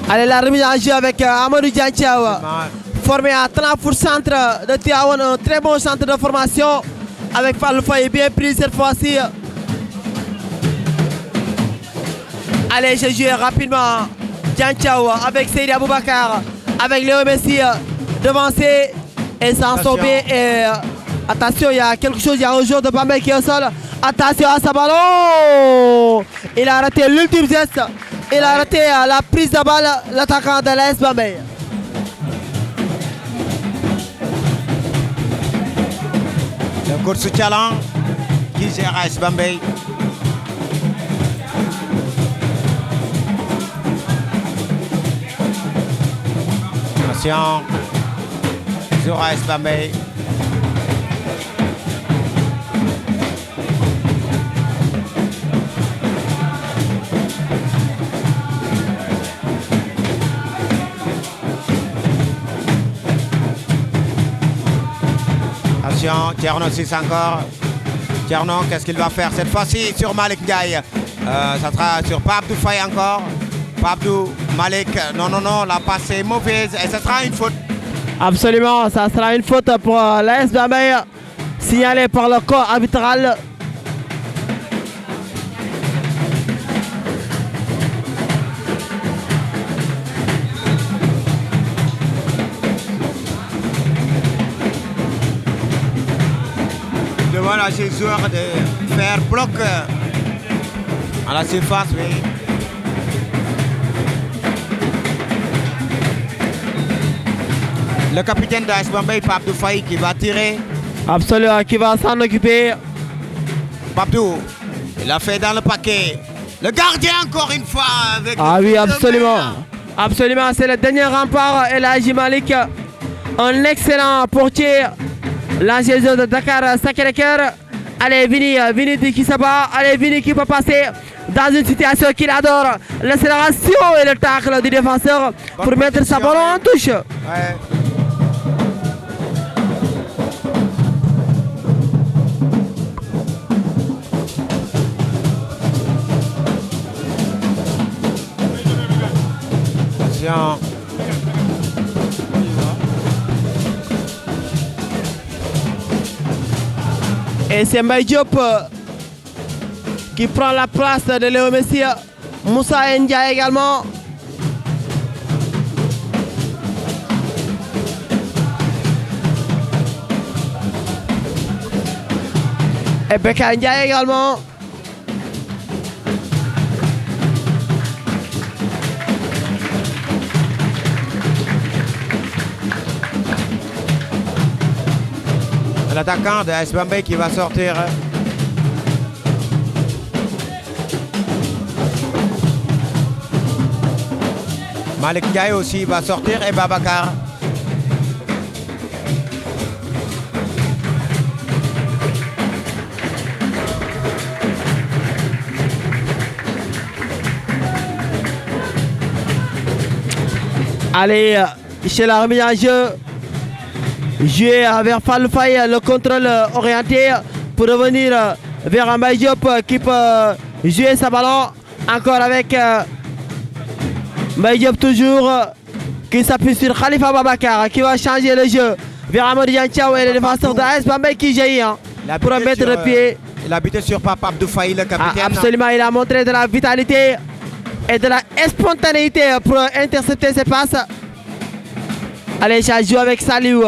[SPEAKER 1] Allez, la remise en jeu avec Amadou Diantiao, formé à 30 centre de Tiawan, un très bon centre de formation avec Fallou Faye bien pris cette fois-ci. Allez, je joue rapidement Diantiao avec Seydi Aboubakar, avec Léo Messi devancé et s'en sort bien. Et attention, il y a quelque chose, il y a un joueur de Bambey qui est au sol. Attention à sa ballon. Il a raté l'ultime geste. Il a raté la prise de balle, l'attaquant de l'AS Bambey.
[SPEAKER 2] Le coach Tchalan qui gère AS Bambey. Attention sur AS Bambey. Tierno 6 encore. Tierno, qu'est-ce qu'il va faire cette fois-ci sur Malik Ndiaye? Ça sera sur Pabdou Faye encore. Pabdou, Malik, non, la passe est mauvaise et ce sera une faute.
[SPEAKER 1] Absolument, ça sera une faute pour l'AS Bambey, signalée par le corps arbitral.
[SPEAKER 2] Voilà, ces joueurs de faire bloc à la surface, oui. Le capitaine d'AS Bambey, Pabdou Faye, qui va tirer.
[SPEAKER 1] Absolument, qui va s'en occuper.
[SPEAKER 2] Pabdou, il a fait dans le paquet. Le gardien encore une fois. Avec
[SPEAKER 1] oui, absolument. Absolument, c'est le dernier rempart. El Hadji Malik, un excellent portier. L'ancien joueur de Dakar Sacré-Cœur. Allez, Vini qui se bat. Allez, Vini qui peut passer dans une situation qu'il adore. L'accélération et le tacle du défenseur pour mettre sa ballon en touche.
[SPEAKER 2] Ouais. Attention.
[SPEAKER 1] Et c'est Mbaye Diop qui prend la place de Léo Messi. Moussa Ndiaye également. Et Beka Ndiaye également.
[SPEAKER 2] L'attaquant de AS Bambey qui va sortir. Malik Ndiaye aussi va sortir et Babacar.
[SPEAKER 1] Allez, chez la remise en jeu. Jouer vers Fallou Faye, le contrôle orienté pour revenir vers Mbaye Diop qui peut jouer sa ballon. Encore avec Mbaye Diop toujours qui s'appuie sur Khalifa Babacar qui va changer le jeu vers Amadou Diantiao et le défenseur de AS Bambey qui jaillit pour mettre le pied.
[SPEAKER 2] Il a buté sur Pabdou Faye, le capitaine.
[SPEAKER 1] Absolument, il a montré de la vitalité et de la spontanéité pour intercepter ses passes. Allez, ça joue avec Saliou.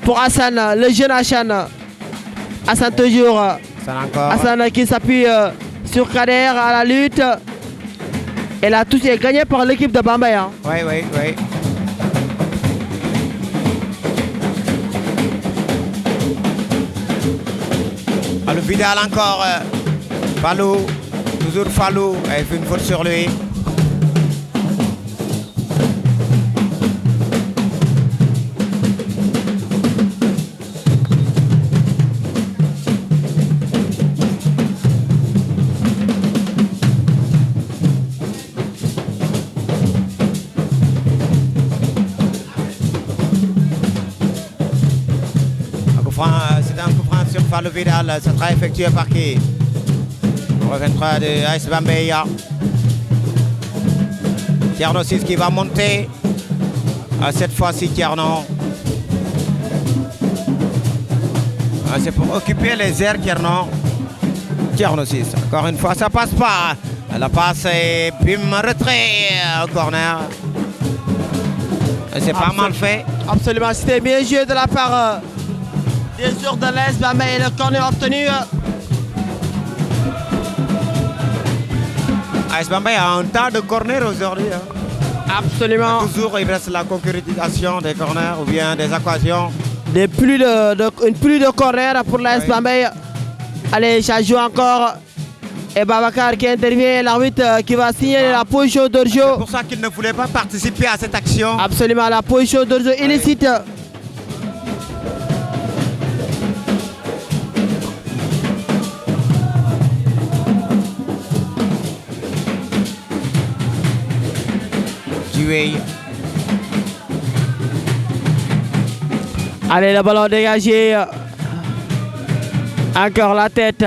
[SPEAKER 1] Pour Hassan, le jeune Hassan. Hassan toujours. Hassan qui s'appuie sur Kader à la lutte. Et la touche est gagnée par l'équipe de Bambey. Hein.
[SPEAKER 2] Oui. Le Vidal encore. Fallou. Toujours Fallou. Il fait une faute sur lui. C'est un coup franc sur Fallou Vidal. Ça sera effectué par qui? On reviendra de AS Bambey. Tierno 6 qui va monter. Cette fois-ci, Tierno. C'est pour occuper les airs, Tierno. Tierno 6. Encore une fois, ça passe pas. La passe et bim, retrait au corner. C'est pas mal fait.
[SPEAKER 1] Absolument, c'était bien joué de la part des joueurs de l'AS Bambey et le corner obtenu.
[SPEAKER 2] AS Bambey a un tas de corners aujourd'hui.
[SPEAKER 1] Absolument.
[SPEAKER 2] Toujours, il reste la concrétisation des corners ou bien des occasions.
[SPEAKER 1] Une pluie de corners pour l'AS Bambey. Allez, ça joue encore. Et Babacar qui intervient, l'arbitre qui va signer la position d'Orjo.
[SPEAKER 2] C'est pour ça qu'il ne voulait pas participer à cette action.
[SPEAKER 1] Absolument, la position d'Orjo illicite. Allez, le ballon dégagé. Encore la tête.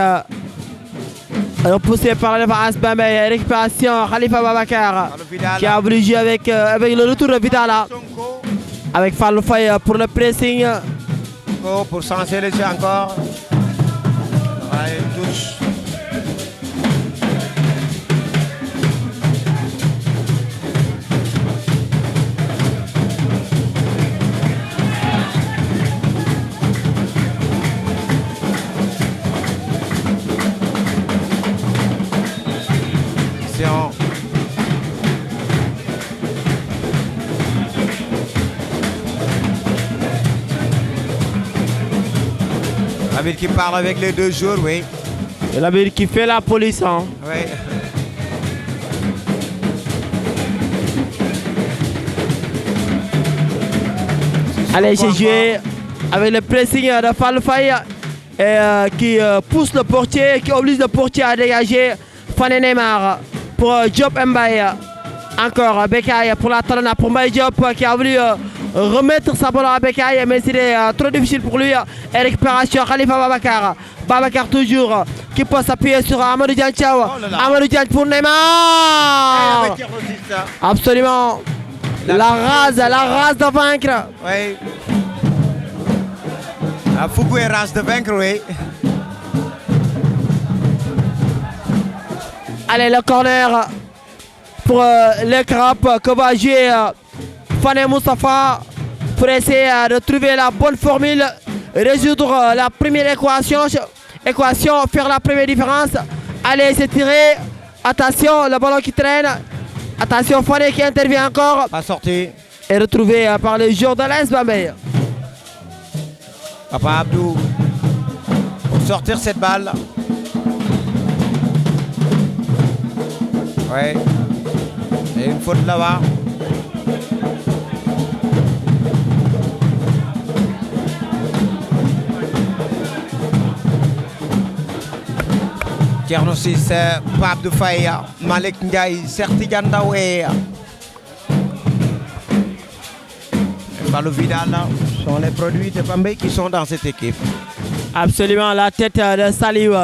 [SPEAKER 1] Repoussé par le AS Bambey. Récupération, Khalifa Babacar qui a voulu jouer avec le retour de Vidala. Avec Fallou Faye pour le pressing.
[SPEAKER 2] Pour changer le jeu encore. Allez, touche. L'habit qui parle avec les deux joueurs, oui.
[SPEAKER 1] Et l'habit qui fait la police. Hein.
[SPEAKER 2] Oui.
[SPEAKER 1] Allez, j'ai joué avec le pressing de Fallou Faye qui pousse le portier, qui oblige le portier à dégager Fane Neymar pour Diop Mbaye. Encore Bekay pour la talonna pour Mbaye Diop qui a voulu remettre sa balle à Bekay, mais c'était trop difficile pour lui. Et récupération Khalifa Babacar. Babacar toujours qui peut s'appuyer sur Amadou Diagne. Amadou Diagne pour Neymar. Absolument. La race de vaincre.
[SPEAKER 2] Oui. Fougou est race de vaincre, oui.
[SPEAKER 1] Allez, le corner pour les crapes que va jouer Fane Moustapha pour essayer de trouver la bonne formule, résoudre la première équation, faire la première différence. Allez, c'est tiré. Attention, le ballon qui traîne. Attention, Fane qui intervient encore.
[SPEAKER 2] Pas sorti.
[SPEAKER 1] Et retrouvé par les joueurs de l'AS Bambey.
[SPEAKER 2] Papa Abdou pour sortir cette balle. Ouais. Et une faute là-bas. Tierno 6, Pape Abdou Faye, Malik Ndiaye, Serti Diandaou et Fallou Vidal sont les produits de Bambey qui sont dans cette équipe.
[SPEAKER 1] Absolument, la tête de Saliou.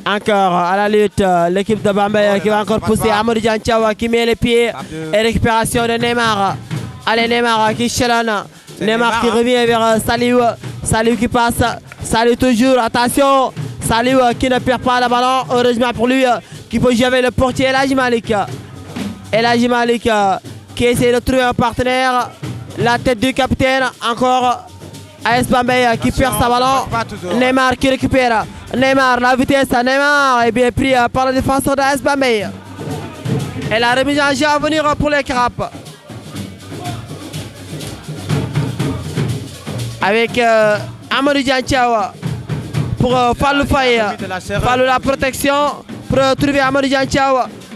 [SPEAKER 1] Encore à la lutte, l'équipe de Bambey qui va encore pousser Amadou Diagne qui met les pieds et récupération de Neymar. Allez, Neymar qui chalonne. Neymar qui revient vers Saliou. Saliou qui passe. Saliou toujours, attention. Saliou qui ne perd pas le ballon. Heureusement pour lui qui peut jouer avec le portier El Hadji Malick. El Hadji Malick qui essaie de trouver un partenaire. La tête du capitaine, encore AS Bambey qui perd sa ballon. Neymar qui récupère. Neymar, la vitesse, Neymar est bien pris par le défenseur de AS Bambey. Et la remise en jeu à venir pour les crapes. Avec Amadou Diagne pour Fallou Faye. Fallou la protection pour trouver Amadou Diagne.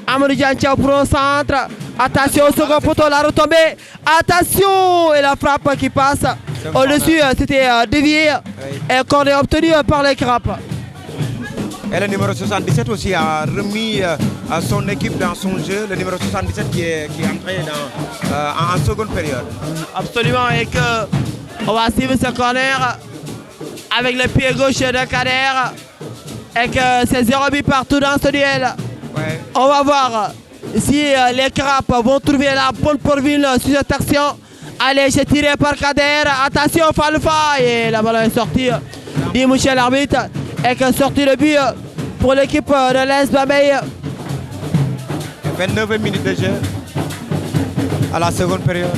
[SPEAKER 1] Amadou Diagne pour un centre. Attention au second poteau, la retombée. Attention, et la frappe qui passe. Au-dessus, c'était dévié. Et qu'on est obtenu par les crapes.
[SPEAKER 2] Et le numéro 77 aussi a remis son équipe dans son jeu. Le numéro 77 qui est entré en seconde période.
[SPEAKER 1] Absolument, et que on va suivre ce corner avec le pied gauche de Kader. Et que c'est 0 but partout dans ce duel.
[SPEAKER 2] Ouais.
[SPEAKER 1] On va voir si les Crapes vont trouver la bonne pourvue sur cette action. Allez, c'est tiré par Kader. Attention, Falfa. Et la balle est sortie. Dit Michel l'arbitre. Et que sorti le but pour l'équipe de l'AS Bambey.
[SPEAKER 2] 29 minutes de jeu à la seconde période.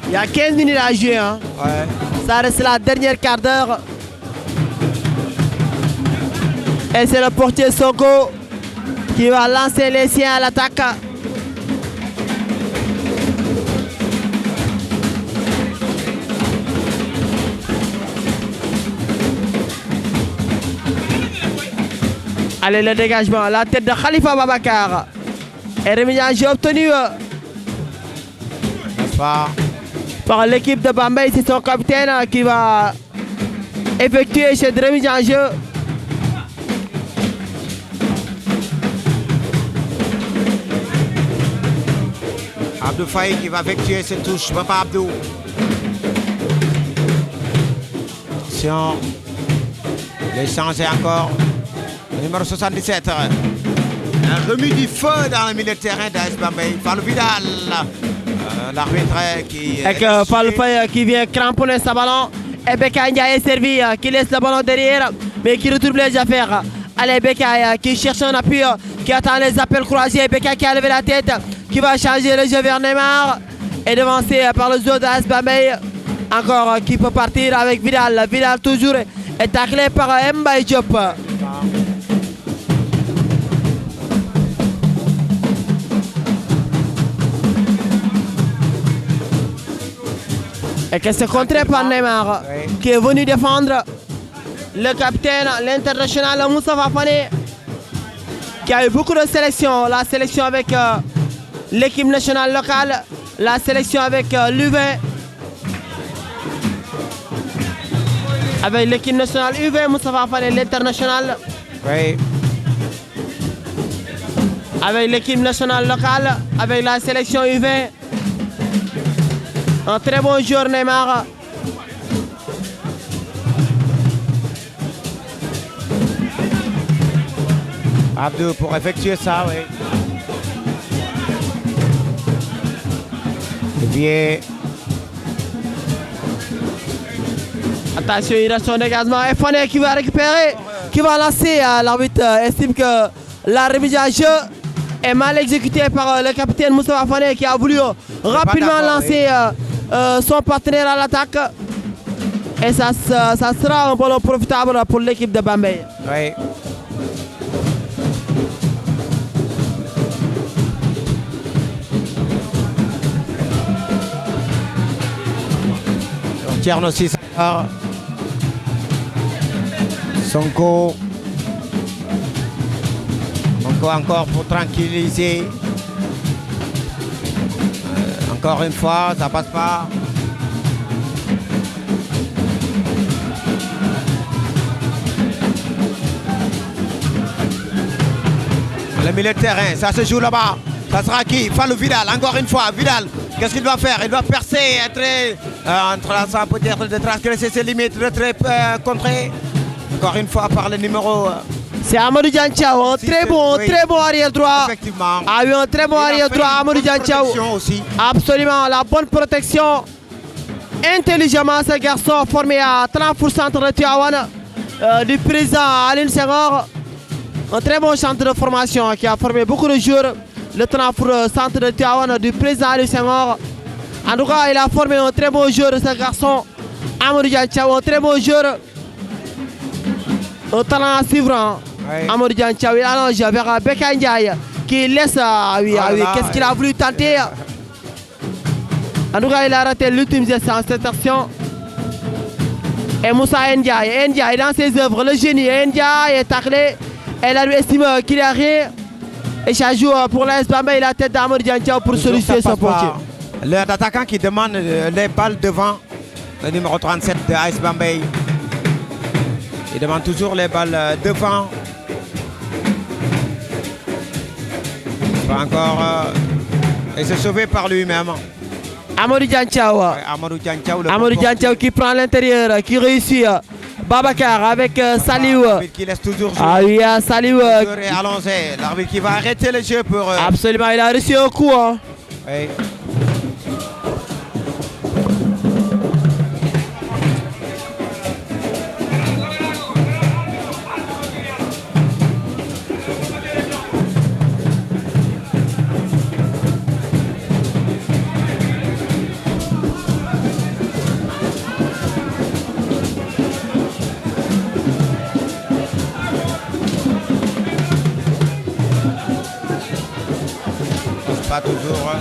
[SPEAKER 1] Il y a 15 minutes à jouer. Hein.
[SPEAKER 2] Ouais.
[SPEAKER 1] Ça reste la dernière quart d'heure. Et c'est le portier Sonko qui va lancer les siens à l'attaque. Allez, le dégagement, la tête de Khalifa Babacar. Et remis obtenu par l'équipe de Bambey. C'est son capitaine qui va effectuer cette remise en jeu.
[SPEAKER 2] Abdou Faye qui va effectuer cette touche. Papa Abdou. Attention. L'échange est encore. Le numéro 77. Un remis du feu dans le milieu de terrain d'AS Bambey. Fallou Vidal. L'arbitre qui.
[SPEAKER 1] Avec Fallou Faye qui vient cramponner sa ballon. Et Beka Ndiaye est servi, qui laisse le ballon derrière, mais qui retrouve les affaires. Allez, Beka qui cherche un appui, qui attend les appels croisés. Beka qui a levé la tête, qui va changer le jeu vers Neymar. Et devancé par le zoo d'AS Bambey. Encore qui peut partir avec Vidal. Vidal toujours est taclé par Mbaye Diop. Et que c'est contré par Neymar, oui, qui est venu défendre le capitaine, l'international Moustapha Fane, qui a eu beaucoup de sélections. La sélection avec l'équipe nationale locale, la sélection avec l'U20, avec l'équipe nationale U20, Moustapha Fane, l'international.
[SPEAKER 2] Oui.
[SPEAKER 1] Avec l'équipe nationale locale, avec la sélection U20. Un très bon joueur Neymar.
[SPEAKER 2] Abdou pour effectuer ça, oui. Bien.
[SPEAKER 1] Attention, il reste son dégagement. Et Fane qui va récupérer, qui va lancer. L'arbitre estime que la remise en jeu est mal exécutée par le capitaine Moustapha Fane qui a voulu rapidement lancer son partenaire à l'attaque. Et ça sera un ballon profitable pour l'équipe de Bambey.
[SPEAKER 2] Oui. Tierno Cissar. Sonko. Encore pour tranquilliser. Encore une fois, ça passe pas. Le milieu de terrain, ça se joue là-bas. Ça sera qui? Fallou Vidal, encore une fois. Vidal, qu'est-ce qu'il doit faire? Il doit percer, être en traçant peut-être de transgresser ses limites, de très contré. Encore une fois par le numéro.
[SPEAKER 1] C'est Amadou Dianchao, un très bon arrière droit.
[SPEAKER 2] Effectivement.
[SPEAKER 1] A eu un très bon arrière droit, Amadou Dianchao.
[SPEAKER 2] Aussi.
[SPEAKER 1] Absolument, la bonne protection. Intelligemment, ce garçon formé à 30% de Tiawan du président Aline Senghor. Un très bon centre de formation qui a formé beaucoup de joueurs. Le 30% de Tiawan du président Aline Senghor. En tout cas, il a formé un très bon joueur, ce garçon. Amadou Dianchao, un très bon joueur. Un talent à suivre. Oui. Amadou Dianchao, il allonge vers Beka Ndiaye qui laisse. Qu'est-ce qu'il a voulu tenter? En tout cas, il a raté l'ultime geste en cette action. Et Moussa Ndiaye dans ses œuvres, le génie. Ndiaye est taclé. Elle a lui estime qu'il n'y a rien. Et ça joue pour l'AS Bambey, la tête d'Amadou Dianchao pour solliciter son portier.
[SPEAKER 2] L'attaquant qui demande les balles devant, le numéro 37 de AS Bambey. Il demande toujours les balles devant. Pas encore. Et c'est sauvé par lui-même.
[SPEAKER 1] Amadou Dianchao.
[SPEAKER 2] Ouais, Amadou Dianchao qui
[SPEAKER 1] prend l'intérieur, qui réussit. Babacar avec Saliou.
[SPEAKER 2] L'arbitre qui laisse toujours jouer.
[SPEAKER 1] Ah oui, Saliou.
[SPEAKER 2] Le joueur est allongé. L'arbitre qui va arrêter le jeu pour...
[SPEAKER 1] Absolument, il a reçu un coup. Hein.
[SPEAKER 2] Oui. Pas toujours.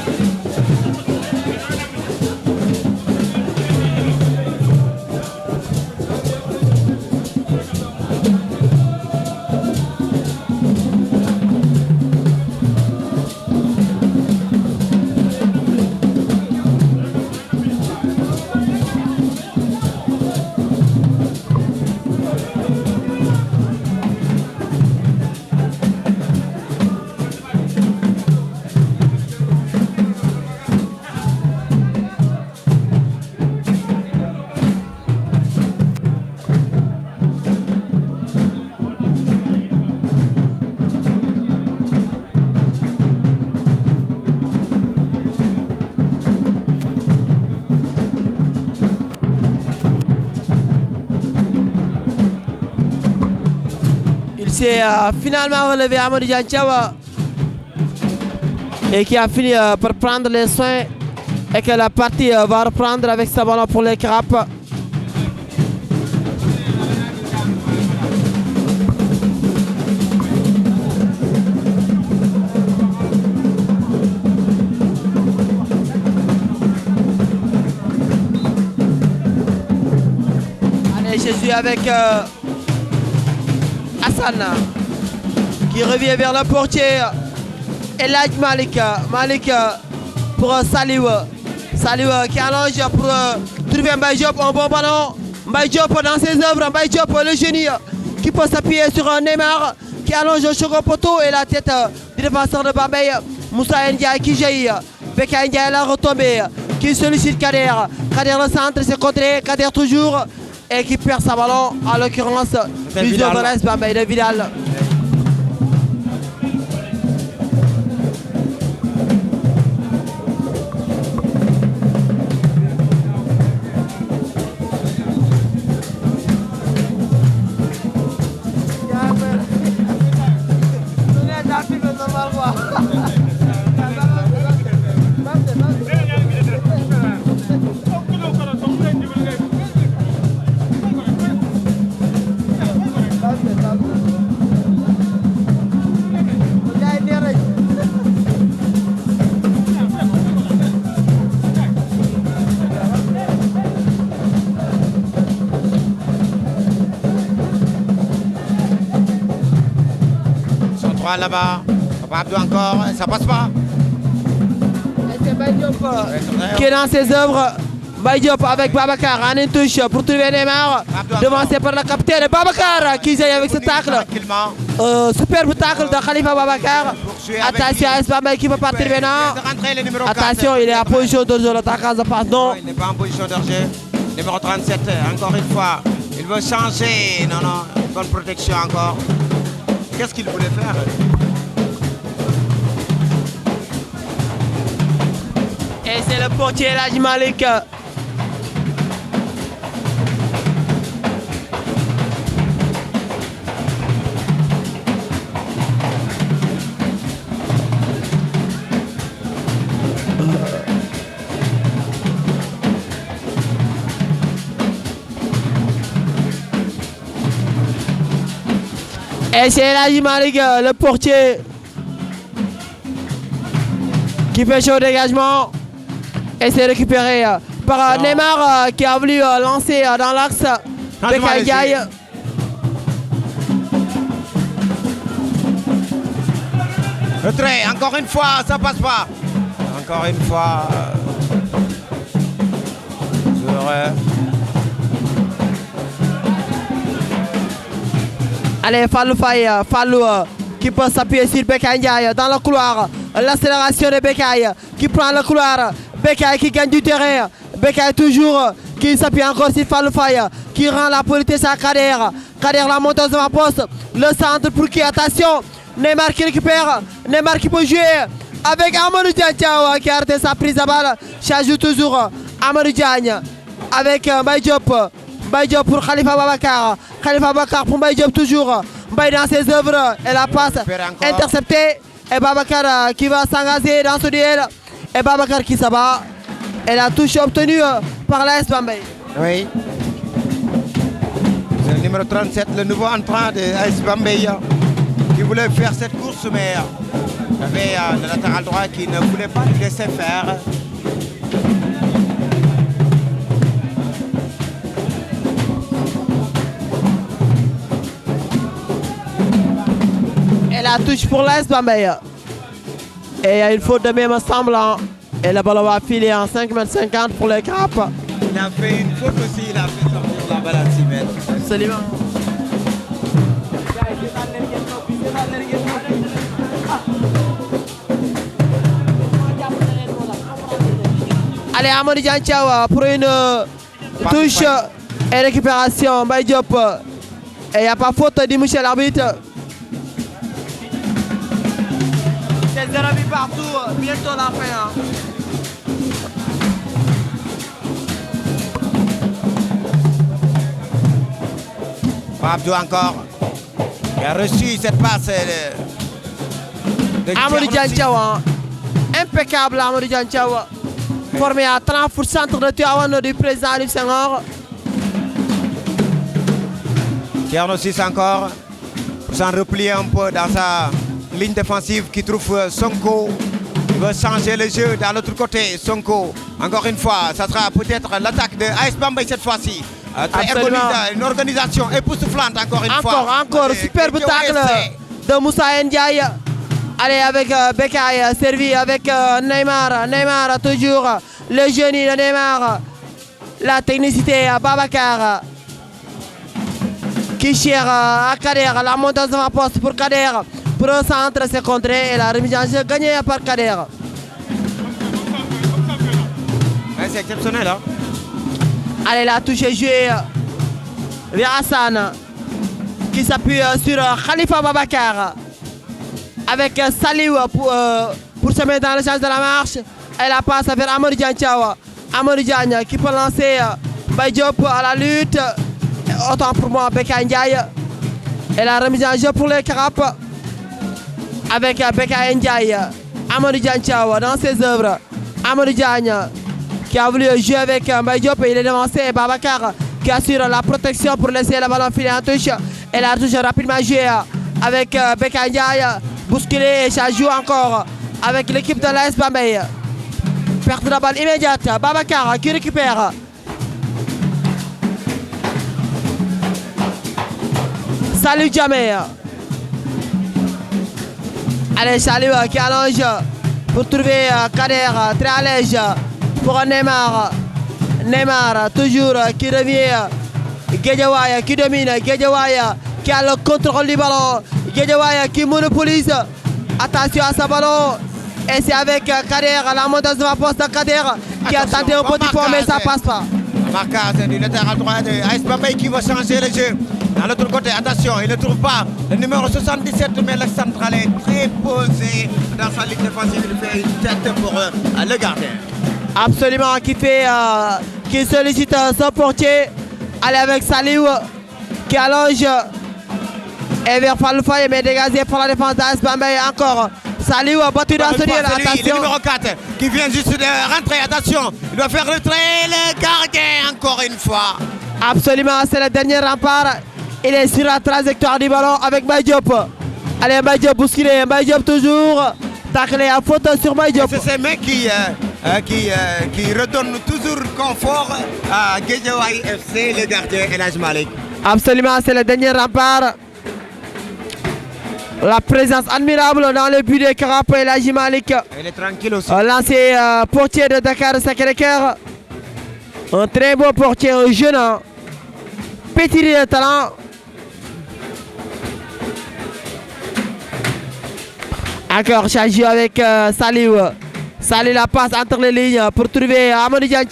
[SPEAKER 1] C'est finalement relevé Amadou Dianchawa et qui a fini par prendre les soins et que la partie va reprendre avec sa ballon pour les crapes. Allez, Jésus avec Hassan qui revient vers le portier. Eladj Malik pour Saliou. Saliou qui allonge pour trouver Mbaye Diop, un bon ballon. Mbaye Diop dans ses œuvres. Mbaye Diop le génie qui peut s'appuyer sur Neymar qui allonge au second poteau et la tête du défenseur de Bambey. Moussa Ndiaye qui jaillit. Beka Ndiaye la retombée qui sollicite Kader. Kader le centre, c'est contré. Kader toujours. Et qui perd sa ballon, en l'occurrence, Luis Alvarez, Bambey de Vidal.
[SPEAKER 2] Là-bas, Papa Abdou encore, ça passe pas.
[SPEAKER 1] C'est Mbaye Diop qui est dans ses œuvres. Mbaye Diop avec Babacar en une touche pour trouver Neymar. Devancé par le capitaine Babacar qui joue avec ce tacle. Superbe tacle de Khalifa Babacar. Attention à Bambey qui peut partir maintenant. Attention, il est en position de jeu. L'attaquant se passe non.
[SPEAKER 2] Il n'est pas en position de jeu. Numéro 37, encore une fois. Il veut changer. Non, non, bonne protection encore. Qu'est-ce qu'il voulait faire?
[SPEAKER 1] Et c'est le portier Eladj Malik. Et c'est Eladj Malik, le portier, qui fait chaud dégagement. Et c'est récupéré par Neymar qui a voulu lancer dans l'axe Beka Ndiaye.
[SPEAKER 2] Retrait, encore une fois, ça passe pas. Encore une fois.
[SPEAKER 1] Allez, Fallou Faye, Fallou qui peut s'appuyer sur Beka Ndiaye dans le couloir. L'accélération de Beka qui prend le couloir. Beka qui gagne du terrain. Beka toujours qui s'appuie encore sur Fallou Faye, qui rend la politesse à Kader. Kader la monteuse de la poste, le centre pour qui, attention, Neymar qui récupère, Neymar qui peut jouer avec Amadou Diagne qui a arrêté sa prise à balle. Ça joue toujours Amadou Diagne avec Mbaye Diop. Mbaye Diop pour Khalifa Babacar. Khalifa Babacar pour Mbaye Diop toujours. Mbaye dans ses œuvres et la passe interceptée. Et Babacar qui va s'engager dans ce duel. Et Babacar qui s'abat. Et la touche obtenue par l'AS Bambey.
[SPEAKER 2] Oui. C'est le numéro 37, le nouveau entrant de AS Bambey qui voulait faire cette course, mais il y avait le latéral droit qui ne voulait pas le laisser faire.
[SPEAKER 1] Et la touche pour l'AS Bambey. Et il y a une faute de même semblant. Et le ballon va filer en 5,50 m pour les Crapes.
[SPEAKER 2] Il a fait une faute aussi, il a fait sortir la balle à 6 mètres.
[SPEAKER 1] Absolument. Allez, Amadou Diagne pour une touche et récupération. Mbaye Diop. Et il n'y a pas faute, dit Michel l'arbitre. C'est 0 but partout, bientôt la fin.
[SPEAKER 2] Abdou encore. Il a reçu cette passe de
[SPEAKER 1] Amadou Diagne, impeccable Amadou Diagne, formé à 30 pour centre de Tivaouane du président Aliou Senghor.
[SPEAKER 2] Thierno Ciss encore pour s'en replier un peu dans sa ligne défensive qui trouve Sonko. Il veut changer le jeu dans l'autre côté. Sonko, encore une fois, ça sera peut-être l'attaque de AS Bambey cette fois-ci. Une organisation époustouflante encore une fois.
[SPEAKER 1] Encore, superbe tacle de Moussa Ndiaye. Allez avec Bekay, servi avec Neymar. Neymar toujours, le génie de Neymar. La technicité à Babacar. Qui cherche à Kader, la montée de la poste pour Kader. Pour un centre, c'est contré et la remise en jeu gagnée par Kader.
[SPEAKER 2] C'est exceptionnel, hein?
[SPEAKER 1] Allez, la touche est jouée vers Hassan qui s'appuie sur Khalifa Babacar avec Saliou pour se mettre dans le sens de la marche. Et la passe vers Amadou Diagne. Amadou Diagne qui peut lancer Mbaye Diop à la lutte. Autant pour moi, Bekay Ndiaye. Et la remise en jeu pour les Crapes avec Bekay Ndiaye. Amadou Diagne dans ses œuvres. Amadou Diagne qui a voulu jouer avec Mbaye Diop et il est devancé. Babacar qui assure la protection pour laisser le ballon filer en touche. Et la touche rapidement jouée avec Bekay Ndiaye. Bousculé et ça joue encore avec l'équipe de l'AS Bambey. Perte de la balle immédiate. Babacar qui récupère. Salut Jamé. Allez, salut qui allonge pour trouver Kader très à l'aise pour Neymar. Neymar toujours qui revient. Guédiawaye qui domine. Guédiawaye qui a le contrôle du ballon. Guédiawaye qui monopolise. Attention à ce ballon. Et c'est avec Kader, la monteuse de la poste de Kader qui a tenté un petit point mais ça passe pas.
[SPEAKER 2] Marquage du latéral droit de AS Bambey qui va changer le jeu. Dans l'autre côté, attention, il ne trouve pas le numéro 77, mais le central est très posé dans sa ligne défensive. Il fait une tête pour le gardien.
[SPEAKER 1] Absolument, qui sollicite son portier. Allez avec Saliou qui allonge et vers Fallou Faye, mais dégagé par la défense d'AS Bambey encore. Saliou a battu dans ce duel, attention.
[SPEAKER 2] Le numéro 4 qui vient juste de rentrer, attention, il doit faire le trait, le gardien encore une fois.
[SPEAKER 1] Absolument, c'est le dernier rempart. Il est sur la trajectoire du ballon avec Mbaye Diop. Allez, Mbaye Diop bousculé, Mbaye Diop toujours. Taclé à faute sur Mbaye Diop.
[SPEAKER 2] C'est ces mecs qui redonnent toujours confort à Guédiawaye FC, le gardien El Hadj Malick.
[SPEAKER 1] Absolument, c'est le dernier rempart. La présence admirable dans le but des Crapes El Hadj Malick.
[SPEAKER 2] Il est tranquille aussi.
[SPEAKER 1] L'ancien portier de Dakar Sacré-Cœur. Un très beau portier, un jeune, petit de talent. Encore, ça joue avec Saliou. Saliou la passe entre les lignes pour trouver Amadou Diagne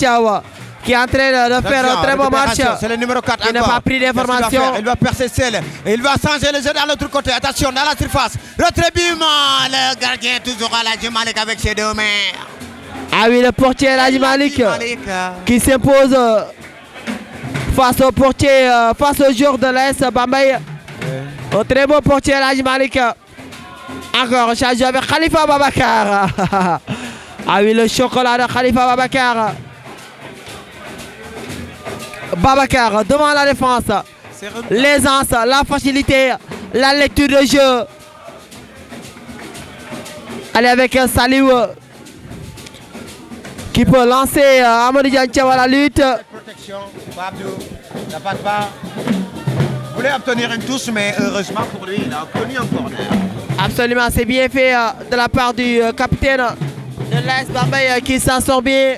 [SPEAKER 1] qui est en train de faire un très bon match.
[SPEAKER 2] C'est le numéro 4
[SPEAKER 1] Il n'a pas pris d'information.
[SPEAKER 2] Il va percer celle. Il va changer le jeu dans l'autre côté. Attention, dans la surface. Retrébiment. Le gardien toujours à la Malik avec ses deux mains.
[SPEAKER 1] Ah oui, le portier El Hadji Malick qui s'impose face au portier, face au joueur de l'AS Bambey. Un très bon portier El Hadji Malick. Encore chargé avec Khalifa Babacar. Ah oui, le chocolat de Khalifa Babacar. Babacar devant la défense. L'aisance, la facilité, la lecture de jeu. Allez avec Saliou qui peut lancer Amadou Diantiaw à la lutte.
[SPEAKER 2] Protection, Babdou, ça passe pas. Il voulait obtenir une touche, mais heureusement pour lui, il a obtenu un corner.
[SPEAKER 1] Absolument, c'est bien fait de la part du capitaine de l'AS Bambey qui s'en sort bien.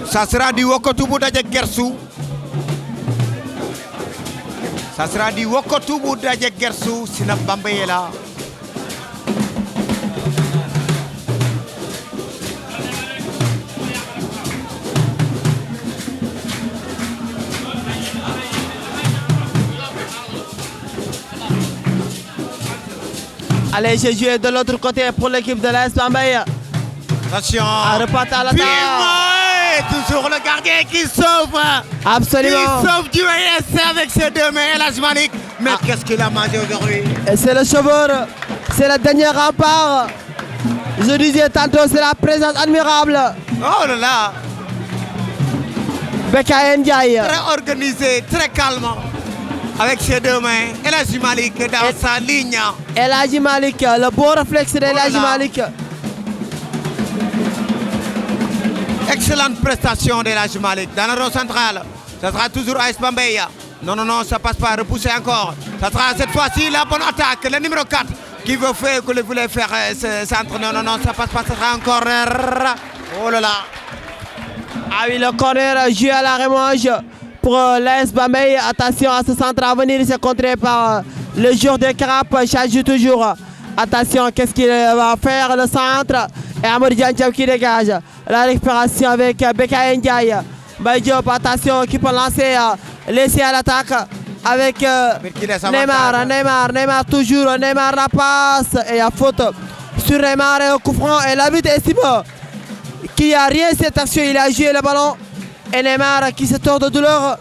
[SPEAKER 2] Ça sera du Wokotoubou d'Adjek Gersou. Ça sera du Wokotoubou d'Adjek Gersou si la Bambey est là.
[SPEAKER 1] Allez, j'ai joué de l'autre côté pour l'équipe de l'AS Bambey.
[SPEAKER 2] Attention.
[SPEAKER 1] Reparti à l'attaque.
[SPEAKER 2] Toujours le gardien qui sauve.
[SPEAKER 1] Absolument.
[SPEAKER 2] Qui sauve du AS avec ses deux mains, El Hadji Malick. Mais qu'est-ce qu'il a mangé aujourd'hui?
[SPEAKER 1] C'est le cheveur. C'est le dernier rempart. Je disais tantôt, c'est la présence admirable.
[SPEAKER 2] Oh là là.
[SPEAKER 1] Bekaye Ndiaye.
[SPEAKER 2] Très organisé, très calme. Avec ses deux mains, El Hadji Malick dans sa ligne.
[SPEAKER 1] El Hadji Malick, le beau réflexe de El Hadji Malick.
[SPEAKER 2] Excellente prestation de El Hadji Malick dans le rond central. Ça sera toujours AS Bambey. Non, non, non, ça passe pas, repousser encore. Ça sera cette fois-ci la bonne attaque, le numéro 4 qui veut faire, que voulait faire ce centre. Non, non, non, ça passe pas, ça sera un corner. Oh là là.
[SPEAKER 1] Ah oui, le corner joué à la remanche pour l'AS Bambey. Attention à ce centre à venir, c'est contré par le joueur de Carap, charge toujours. Attention, qu'est-ce qu'il va faire le centre? Et Amadou Diantiaw qui dégage. La récupération avec Bekaye Ndiaye. Mbaye Diop, attention, qui peut lancer, laisser à l'attaque avec Neymar toujours. Neymar la passe et à faute sur Neymar et au coup franc. Et l'arbitre estime qu'il n'y a rien cette action. Il a joué le ballon. Et Neymar qui se tord de douleur.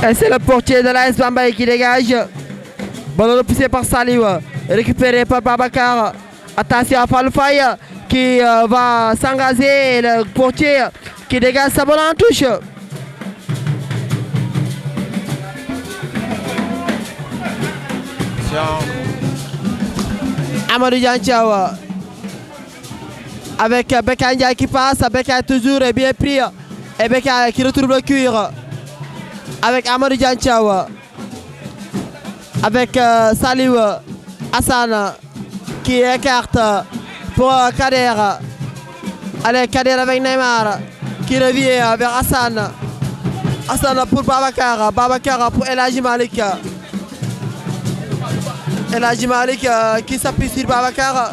[SPEAKER 1] Et c'est le portier de l'AS Bambey qui dégage. Ballon repoussé par Saliou. Récupéré par Babacar. Attention à Fallou Faye qui va s'engager. Le portier qui dégage sa balle en touche. Amadou Diantiaw avec Bekaye Ndiaye qui passe. Bekaye toujours est bien pris. Et Bekaye qui retrouve le cuir. Avec Amadou Diantiaw, avec Saliou Hassan qui écarte pour Kader. Allez, Kader avec Neymar qui revient vers Hassan. Hassan pour Babacar. Babacar pour El Hadji Malick. El Hadji Malick qui s'appuie sur Babacar.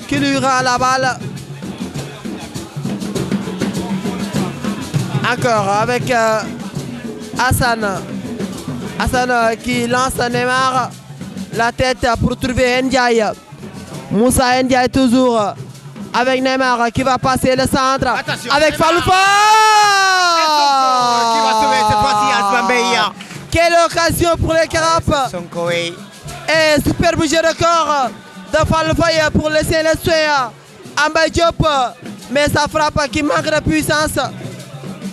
[SPEAKER 1] qui lui rend la balle. Encore avec Hassan. Hassan qui lance Neymar. La tête pour trouver Ndiaye. Moussa Ndiaye toujours avec Neymar qui va passer le centre.
[SPEAKER 2] Attention,
[SPEAKER 1] avec
[SPEAKER 2] Neymar.
[SPEAKER 1] Fallou
[SPEAKER 2] Qui va sauver cette fois-ci Asman Bey.
[SPEAKER 1] Quelle occasion pour les Carapes.
[SPEAKER 2] Sonko, oui.
[SPEAKER 1] Et superbe jeu de corps de Fallou Faye pour laisser le soin à Mbaye Diop. Mais ça frappe qui manque de puissance.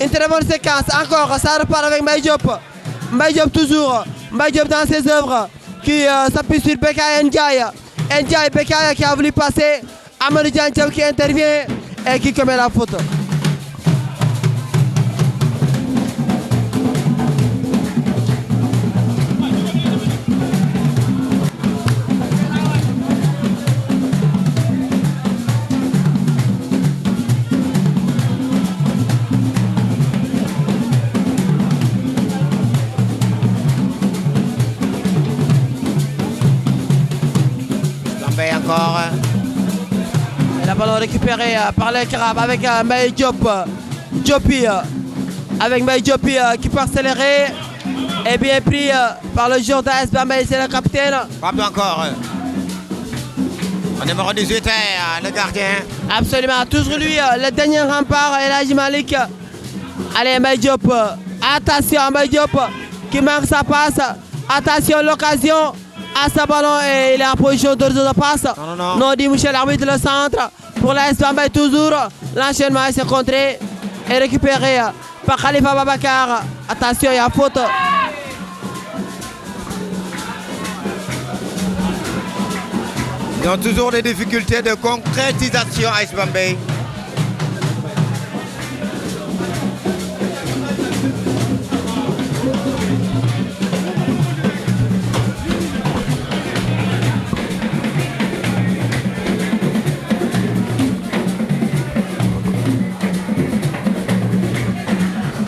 [SPEAKER 1] Une très bonne séquence. Encore, ça repart avec Mbaye Diop. Mbaye Diop toujours. Mbaye Diop dans ses œuvres qui s'appuie sur Bekaya Ndiaye. Ndiaye Bekaya qui a voulu passer. Amadou Diop qui intervient et qui commet la faute.
[SPEAKER 2] Encore.
[SPEAKER 1] Et la ballon récupérée par les Carabes avec Mbaye Diop. Diopi avec Mbaye Diopi qui peut accélérer. Et bien pris par le joueur d'AS Bambey, c'est le capitaine.
[SPEAKER 2] Frappe encore. Le numéro 18, le gardien.
[SPEAKER 1] Absolument, toujours lui, le dernier rempart, El Hadji Malick. Allez, Mbaye Diop. Attention, Mbaye Diop qui manque sa passe. Attention, l'occasion à ce ballon et il est en position de passe. Non, dit Michel l'arbitre, le centre. Pour l'AS Bambey, toujours. L'enchaînement est contré et récupéré par Khalifa Babacar. Attention, il y a faute.
[SPEAKER 2] Ils ont toujours des difficultés de concrétisation à AS Bambey.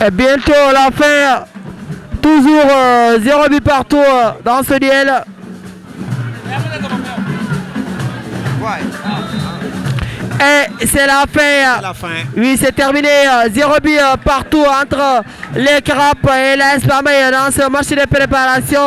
[SPEAKER 1] Et bientôt la fin. Toujours 0 but partout dans ce duel. Et c'est la fin. Oui, c'est terminé. 0 but partout entre les Carapes et l'AS Bambey dans ce match de préparation.